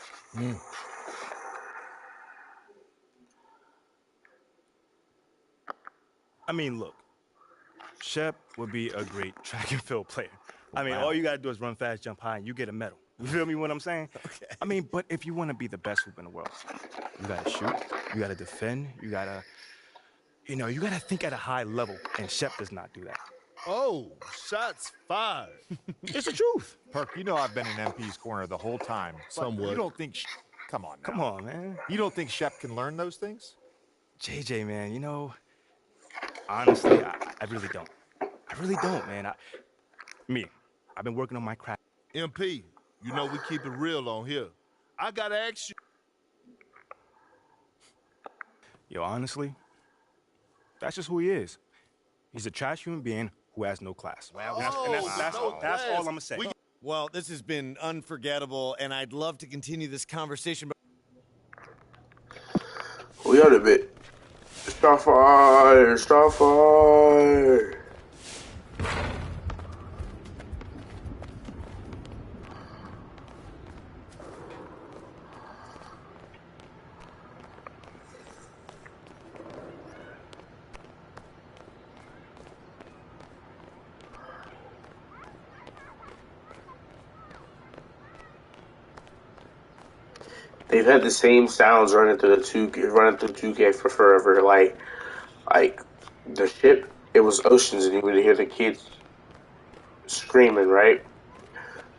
I mean, look, Shep would be a great track and field player. I mean, all you gotta do is run fast, jump high, and you get a medal. You feel me what I'm saying? Okay. I mean, but if you want to be the best hoop in the world, you gotta shoot, you gotta defend, you gotta think at a high level, and Shep does not do that. Oh, shots fired. It's the truth. Perk, you know I've been in MP's corner the whole time. Somewhat. You don't think... Come on now. Come on, man. You don't think Shep can learn those things? JJ, man, you know, honestly, I really don't. I really don't, man. I've been working on my craft. MP, you know we keep it real on here. I gotta ask you. Yo, honestly, that's just who he is. He's a trash human being who has no class. That's all I'm gonna say. Well, this has been unforgettable, and I'd love to continue this conversation. But we are a bit. Starfire. They've had the same sounds running through 2K for forever. Like the ship, it was oceans, and you would hear the kids screaming. Right?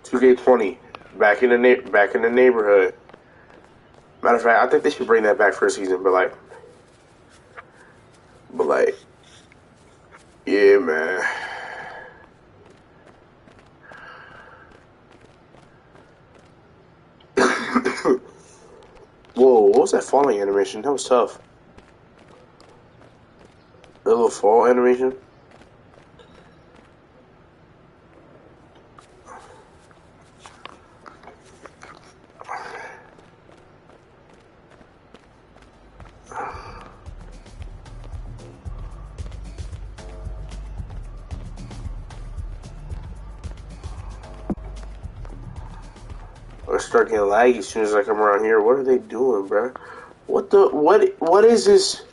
2K20, back in the neighborhood. Matter of fact, I think they should bring that back for a season. But yeah, man. Whoa, what was that falling animation? That was tough. A little fall animation. I start getting laggy as soon as I come around here. What are they doing, bro? What is this?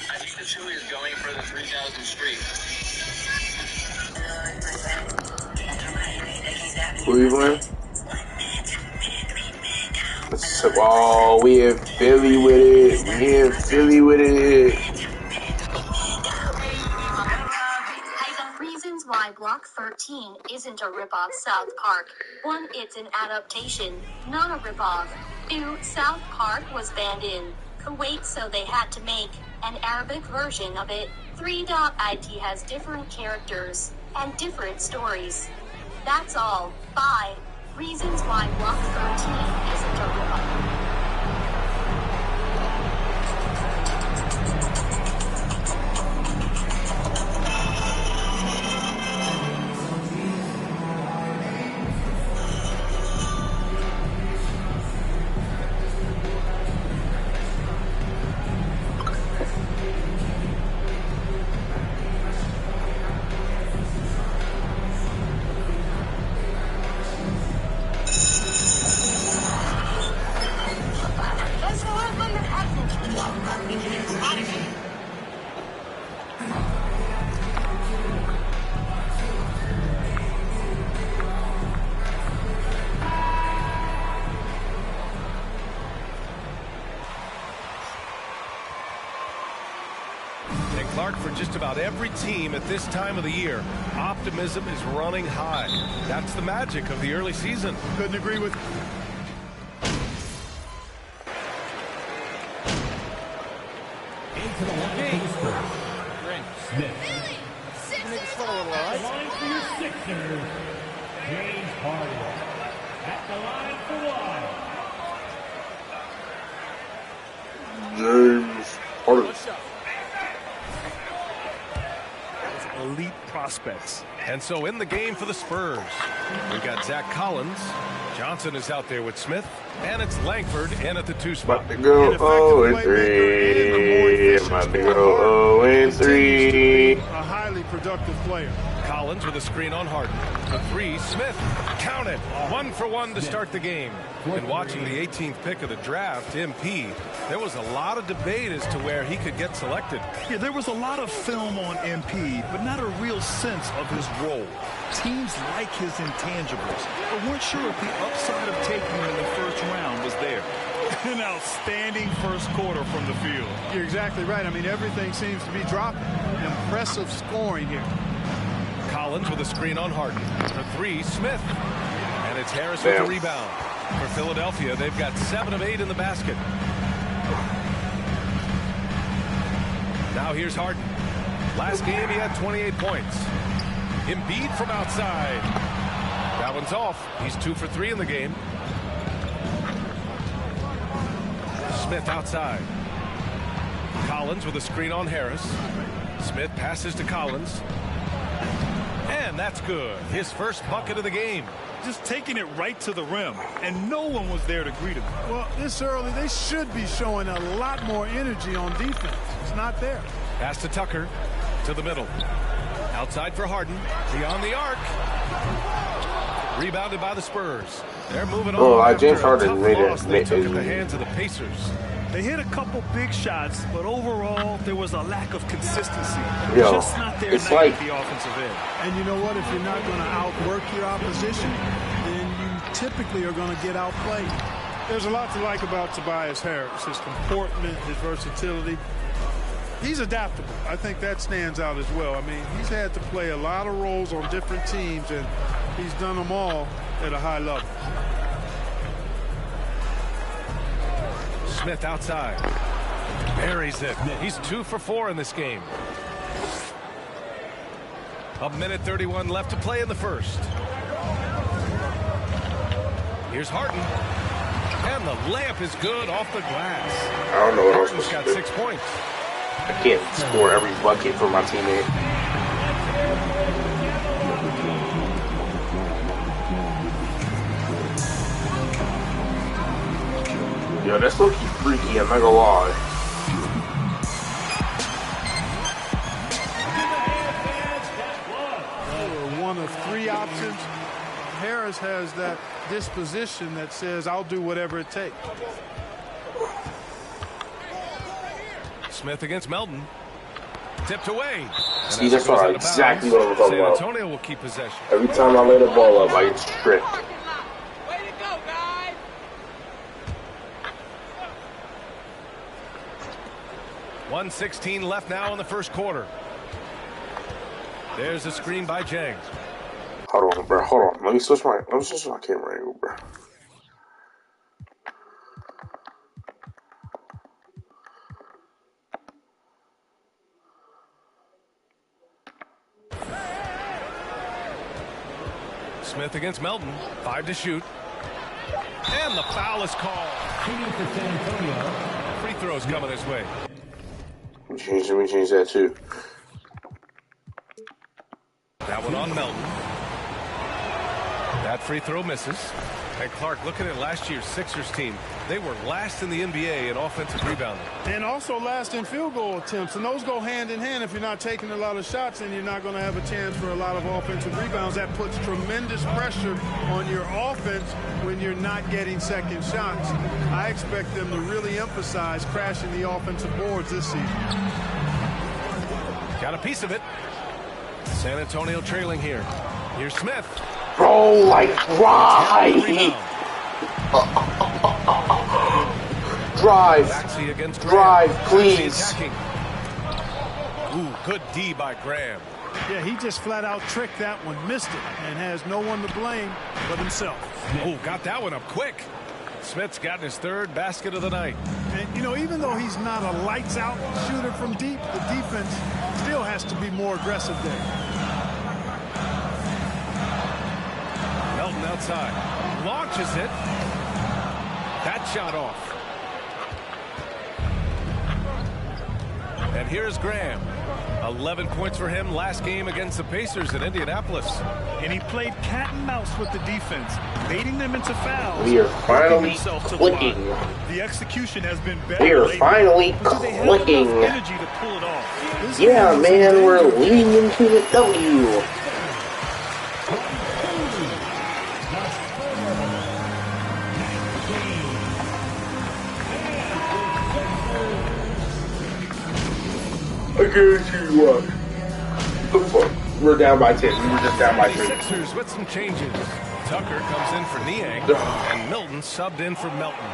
I think the two is going for the 3,000 streak. Who are you playing? Oh, we in Philly with it. Reasons why Block 13 isn't a rip-off South Park. 1. It's an adaptation, not a rip-off. 2. South Park was banned in Kuwait, so they had to make an Arabic version of it. 3. It has different characters and different stories. That's all. 5. Reasons why Block 13 isn't a rip-off. Clark, for just about every team at this time of the year, optimism is running high. That's the magic of the early season. Couldn't agree with... Into the line for the Spurs. Smith. Line for your Sixers, James Harden. At the line for one. James Harden. Elite prospects. And so in the game for the Spurs, we got Zach Collins. Johnson is out there with Smith, and it's Langford in at the 2 spot. About to go 0-3. About to go 0-3. and three. A highly productive player. Collins with a screen on Harden. The three, Smith. Count it. 1 for 1 to start the game. And watching the 18th pick of the draft, MP, there was a lot of debate as to where he could get selected. Yeah, there was a lot of film on MP, but not a real sense of his role. Teams like his intangibles, but weren't sure if the upside of taking him in the first round was there. An outstanding first quarter from the field. You're exactly right. I mean, everything seems to be dropping. Impressive scoring here. Collins with a screen on Harden. The three, Smith. And it's Harris with the rebound. For Philadelphia, they've got 7 of 8 in the basket. Now here's Harden. Last game, he had 28 points. Embiid from outside. That one's off. He's 2 for 3 in the game. Smith outside. Collins with a screen on Harris. Smith passes to Collins. And that's good. His first bucket of the game. Just taking it right to the rim, and no one was there to greet him. Well, this early, they should be showing a lot more energy on defense. It's not there. Pass to Tucker. To the middle. Outside for Harden. Beyond the arc. Rebounded by the Spurs. They're moving on. James Harden made it. They took at the hands of the Pacers. They hit a couple big shots, but overall there was a lack of consistency. Yo, just not there it's like the offensive end. And you know what? If you're not going to outwork your opposition, then you typically are going to get outplayed. There's a lot to like about Tobias Harris. His comportment, his versatility. He's adaptable. I think that stands out as well. I mean, he's had to play a lot of roles on different teams, and he's done them all at a high level. Smith outside. Buries it. He's 2 for 4 in this game. 1:31 left to play in the first. Here's Harden. And the layup is good off the glass. I don't know what else. Harden's got 6 points. I can't score every bucket for my teammate. Yo, that's looking freaky, I'm not gonna lie. One of 3 options. Harris has that disposition that says, I'll do whatever it takes. Smith against Melton. Tipped away. See, that's exactly what I was talking about. San Antonio will keep possession. Every time I lay the ball up, I get stripped. 1:16 left now in the first quarter. There's a screen by Jang. Hold on, bro. Hold on. Let me switch my camera angle, bro. Smith against Melton. 5 to shoot. And the foul is called. Free throws coming his way. Let me change that too. That one on Melton. That free throw misses. And Clark, looking at last year's Sixers team, they were last in the NBA in offensive rebounding. And also last in field goal attempts. And those go hand in hand. If you're not taking a lot of shots, then you're not going to have a chance for a lot of offensive rebounds. That puts tremendous pressure on your offense when you're not getting second shots. I expect them to really emphasize crashing the offensive boards this season. Got a piece of it. San Antonio trailing here. Here's Smith. Bro, like, drive. Drive, please. Ooh, good D by Graham. Yeah, he just flat out tricked that one, missed it, and has no one to blame but himself. Ooh, got that one up quick. Smith's gotten his 3rd basket of the night. And, you know, even though he's not a lights-out shooter from deep, the defense still has to be more aggressive there. Melton outside. Launches it. That shot off. And here's Graham. 11 points for him last game against the Pacers in Indianapolis. And he played cat and mouse with the defense, baiting them into fouls. We are finally clicking. The execution has been better. We are finally clicking. Energy to pull it off. This Yeah, man, we're leading into the W. I guarantee you what. We're down by 10. We were just down by 3. Sixers with some changes. Tucker comes in for Niang, and Milton subbed in for Melton.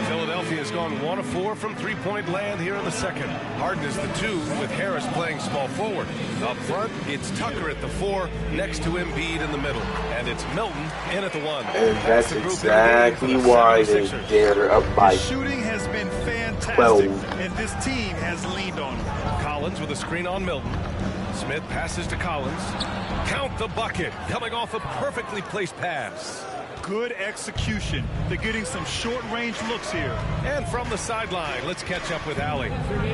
Philadelphia has gone 1 of 4 from three-point land here in the second. Harden is the 2, with Harris playing small forward. Up front, it's Tucker at the 4, next to Embiid in the middle. And it's Milton in at the 1. And that's exactly why they're up by shooting has been fantastic, 12. and this team has leaned on him. Collins with a screen on Milton. Smith passes to Collins. Count the bucket, coming off a perfectly placed pass. Good execution. They're getting some short-range looks here. And from the sideline, let's catch up with Allie.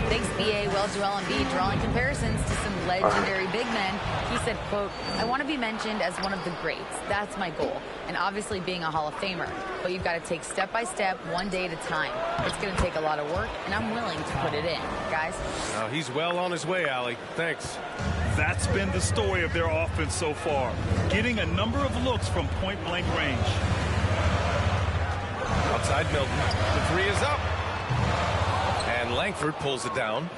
Thanks, B.A. Well, Joel Embiid drawing comparisons to some legendary big men. He said, quote, I want to be mentioned as one of the greats. That's my goal. And obviously being a Hall of Famer. But you've got to take step by step, one day at a time. It's going to take a lot of work, and I'm willing to put it in. Guys? He's well on his way, Allie. Thanks. That's been the story of their offense so far. Getting a number of looks from point-blank range. Outside Milton. The 3 is up. And Langford pulls it down.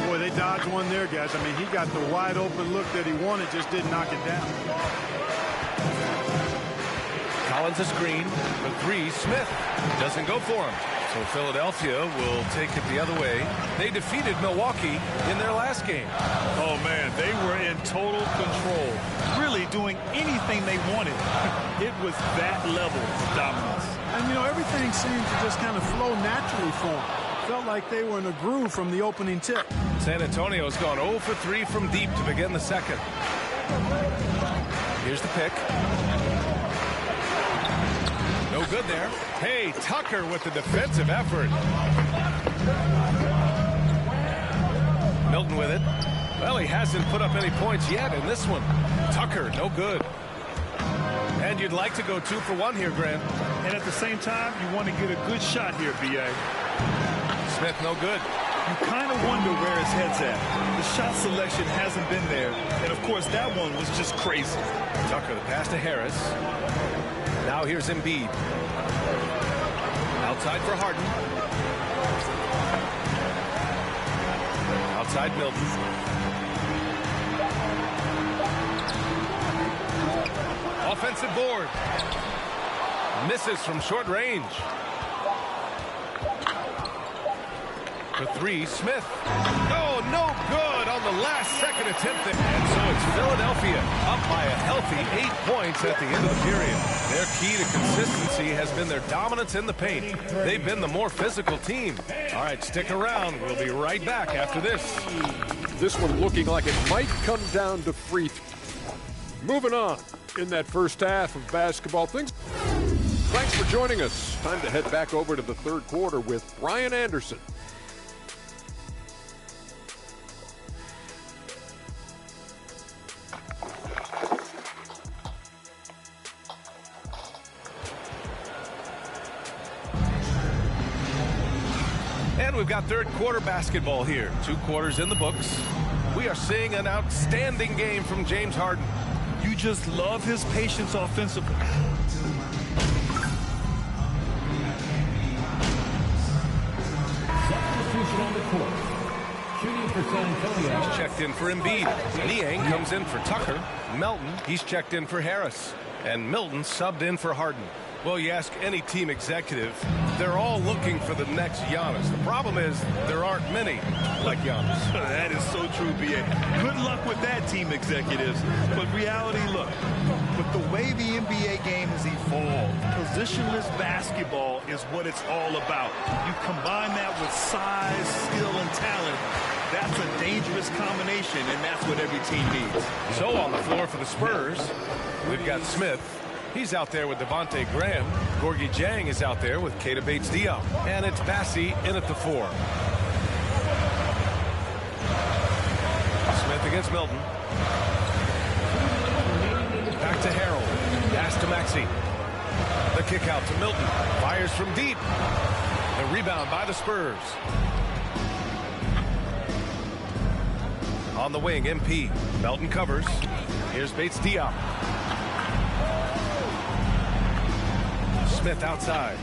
Boy, they dodged one there, guys. I mean, he got the wide open look that he wanted, just didn't knock it down. Collins a screen. The 3, Smith. Doesn't go for him. So Philadelphia will take it the other way. They defeated Milwaukee in their last game. Oh, man, they were in total control. Really doing anything they wanted. It was that level of dominance. And, you know, everything seemed to just kind of flow naturally for them. Felt like they were in a groove from the opening tip. San Antonio's gone 0 for 3 from deep to begin the second. Here's the pick. No good there. Hey, Tucker with the defensive effort. Milton with it. Well, he hasn't put up any points yet in this one. Tucker, no good. And you'd like to go 2 for 1 here, Grant. And at the same time, you want to get a good shot here, B.A. Smith, no good. You kind of wonder where his head's at. The shot selection hasn't been there. And, of course, that one was just crazy. Tucker, the pass to Harris. Now here's Embiid. Outside for Harden. Outside Milton. Offensive board. Misses from short range. For 3, Smith. Oh, no good on the last second attempt. And so it's Philadelphia up by a healthy 8 points at the end of the period. Their key to consistency has been their dominance in the paint. They've been the more physical team. All right, stick around. We'll be right back after this. This one looking like it might come down to free throw. Moving on in that first half of basketball things. Thanks for joining us. Time to head back over to the third quarter with Brian Anderson. And we've got third quarter basketball here. 2 quarters in the books. We are seeing an outstanding game from James Harden. You just love his patience offensively. Substitution on the court. Shooting for San Antonio. He's checked in for Embiid. Niang comes in for Tucker. Melton, he's checked in for Harris. And Milton subbed in for Harden. Well, you ask any team executive, they're all looking for the next Giannis. The problem is there aren't many like Giannis. That is so true, B.A. Good luck with that, team executives. But reality, look, with the way the NBA game has evolved, positionless basketball is what it's all about. You combine that with size, skill, and talent. That's a dangerous combination, and that's what every team needs. So on the floor for the Spurs, we've got Smith. He's out there with Devontae Graham. Gorgie Jang is out there with Keita Bates-Diop. And it's Bassey in at the 4. Smith against Milton. Back to Harold. Pass to Maxey. The kick out to Milton. Fires from deep. The rebound by the Spurs. On the wing, MP. Melton covers. Here's Bates Diop. Smith outside.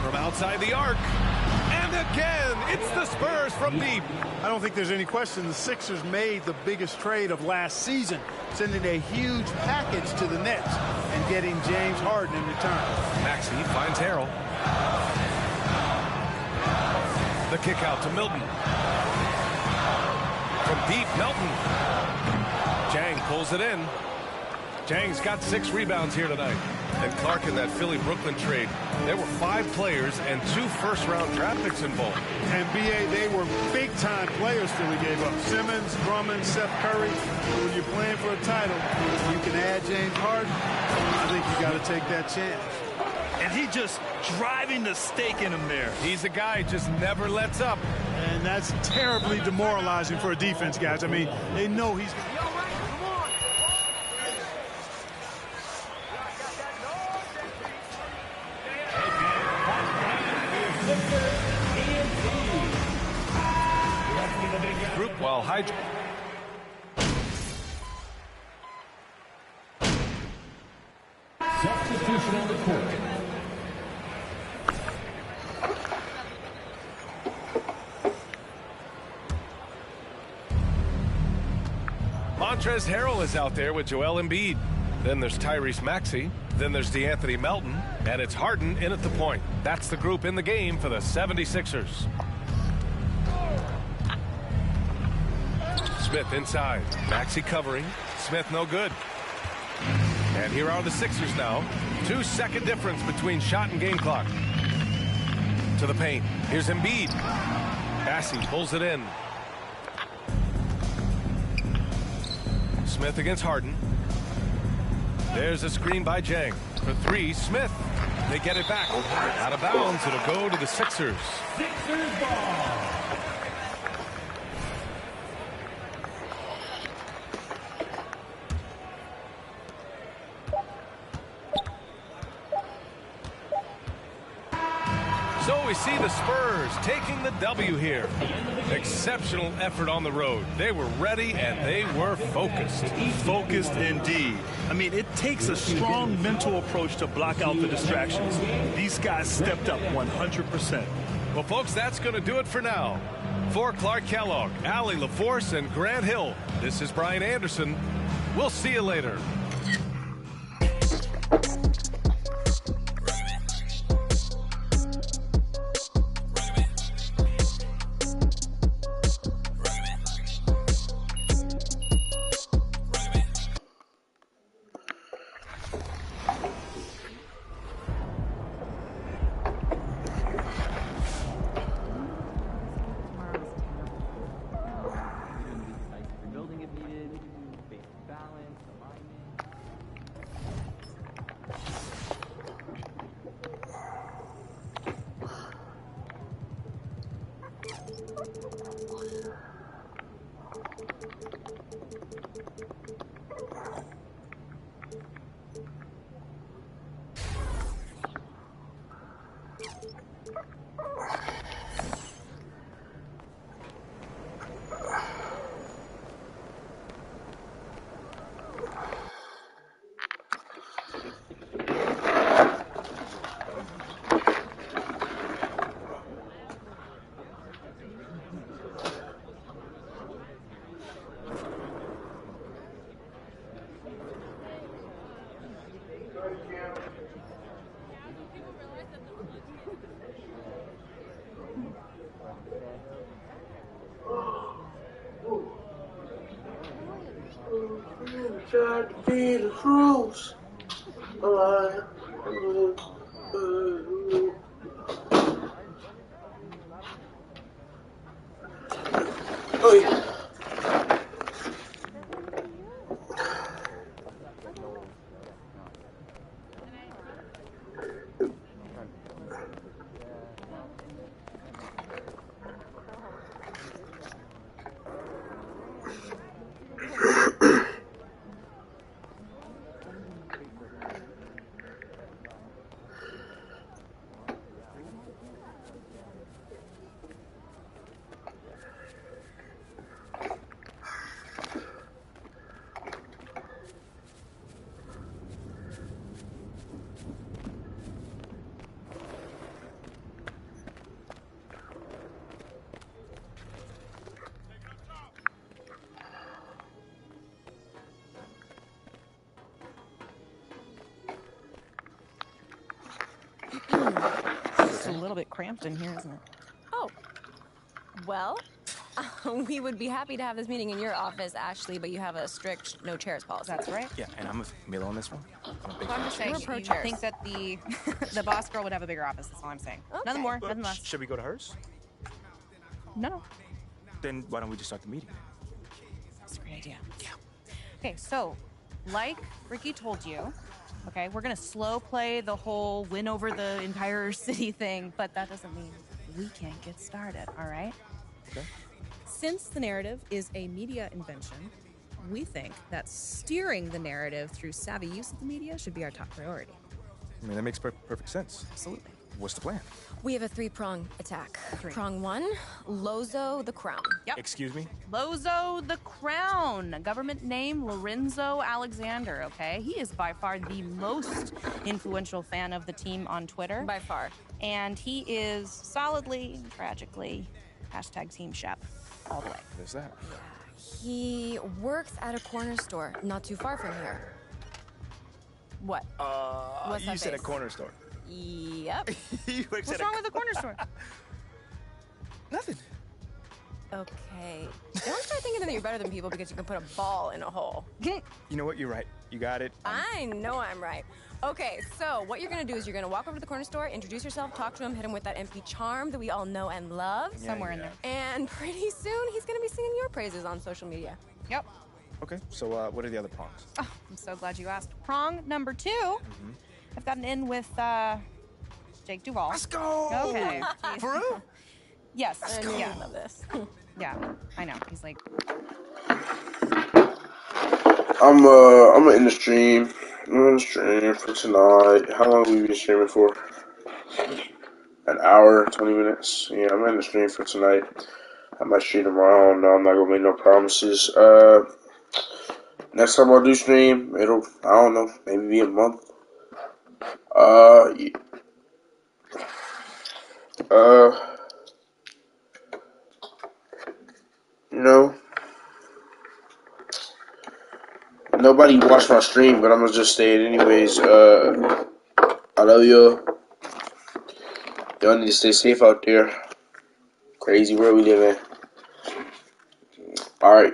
From outside the arc. And again, it's the Spurs from deep. I don't think there's any question the Sixers made the biggest trade of last season, sending a huge package to the Nets and getting James Harden in return. Maxey finds Harrell. The kick out to Milton. From deep, Melton. Jang pulls it in. Jang's got 6 rebounds here tonight. And Clark, in that Philly-Brooklyn trade, there were 5 players and 2 first-round draft picks involved. And B.A., they were big-time players Philly gave up. Simmons, Drummond, Seth Curry. When you're playing for a title, you can add James Harden. I think you got to take that chance. And he just driving the stake in him there. He's a guy who just never lets up. And that's terribly demoralizing for a defense, guys. I mean, they know he's... Group while substitution on the court. Montrezl Harrell is out there with Joel Embiid. Then there's Tyrese Maxey. Then there's DeAnthony Melton. And it's Harden in at the point. That's the group in the game for the 76ers. Smith inside. Maxey covering. Smith no good. And here are the Sixers now. 2-second difference between shot and game clock. To the paint. Here's Embiid. Bassey pulls it in. Smith against Harden. There's a screen by Jang. For 3, Smith. They get it back. Out of bounds. It'll go to the Sixers. Sixers ball. So we see the Spurs taking the W here. Exceptional effort on the road. They were ready and they were focused. Focused indeed. I mean, it takes a strong mental approach to block out the distractions. These guys stepped up 100%. Well, folks, that's going to do it for now. For Clark Kellogg, Allie LaForce, and Grant Hill, this is Brian Anderson. We'll see you later. Tried to be the rules. Oh, yeah. It's a little bit cramped in here, isn't it? Oh, well, we would be happy to have this meeting in your office, Ashley, but you have a strict no chairs policy. That's right. Yeah, and I'm with Milo on this one. I'm a big I'm fan. just saying, We're pro you chairs. think that the the boss girl would have a bigger office. That's all I'm saying. Okay. Nothing more, nothing less. Should we go to hers? No. Then why don't we just start the meeting? That's a great idea. Yeah. Okay, so, like Ricky told you, okay, we're gonna slow play the whole win over the entire city thing, but that doesn't mean we can't get started, all right? Okay. Since the narrative is a media invention, we think that steering the narrative through savvy use of the media should be our top priority. I mean, that makes perfect sense. Absolutely. What's the plan? We have a three-prong attack. Prong 1, Lozo the Crown. Yep. Excuse me? Lozo the Crown, government name Lorenzo Alexander, okay? He is by far the most influential fan of the team on Twitter. By far. And he is solidly, tragically, hashtag Team Shep all the way. What is that? He works at a corner store not too far from here. What? What's You that said a face? corner store. Yep. What's wrong with the corner store? Nothing. Okay. Don't start thinking that you're better than people because you can put a ball in a hole. You know what? You're right. You got it. I know I'm right. Okay, so what you're gonna do is you're gonna walk over to the corner store, introduce yourself, talk to him, hit him with that MP charm that we all know and love. Somewhere in there. And pretty soon he's gonna be singing your praises on social media. Yep. Okay, so what are the other prongs? Oh, I'm so glad you asked. Prong number 2, I've gotten in with Jake Duvall. Let's go! Okay. For real? Yes. I knew Yeah. you'd love this. Yeah, I know. He's like, I'm gonna end the stream. I'm gonna end the stream for tonight. How long have we been streaming for? An hour, 20 minutes. Yeah, I'm gonna end the stream for tonight. I might stream tomorrow. No, I'm not gonna make no promises. Next time I do stream, it'll, I don't know, maybe be a month. You know, nobody watched my stream, but I'm gonna just say it anyways. I love y'all. Y'all need to stay safe out there. Crazy world we live in. Alright.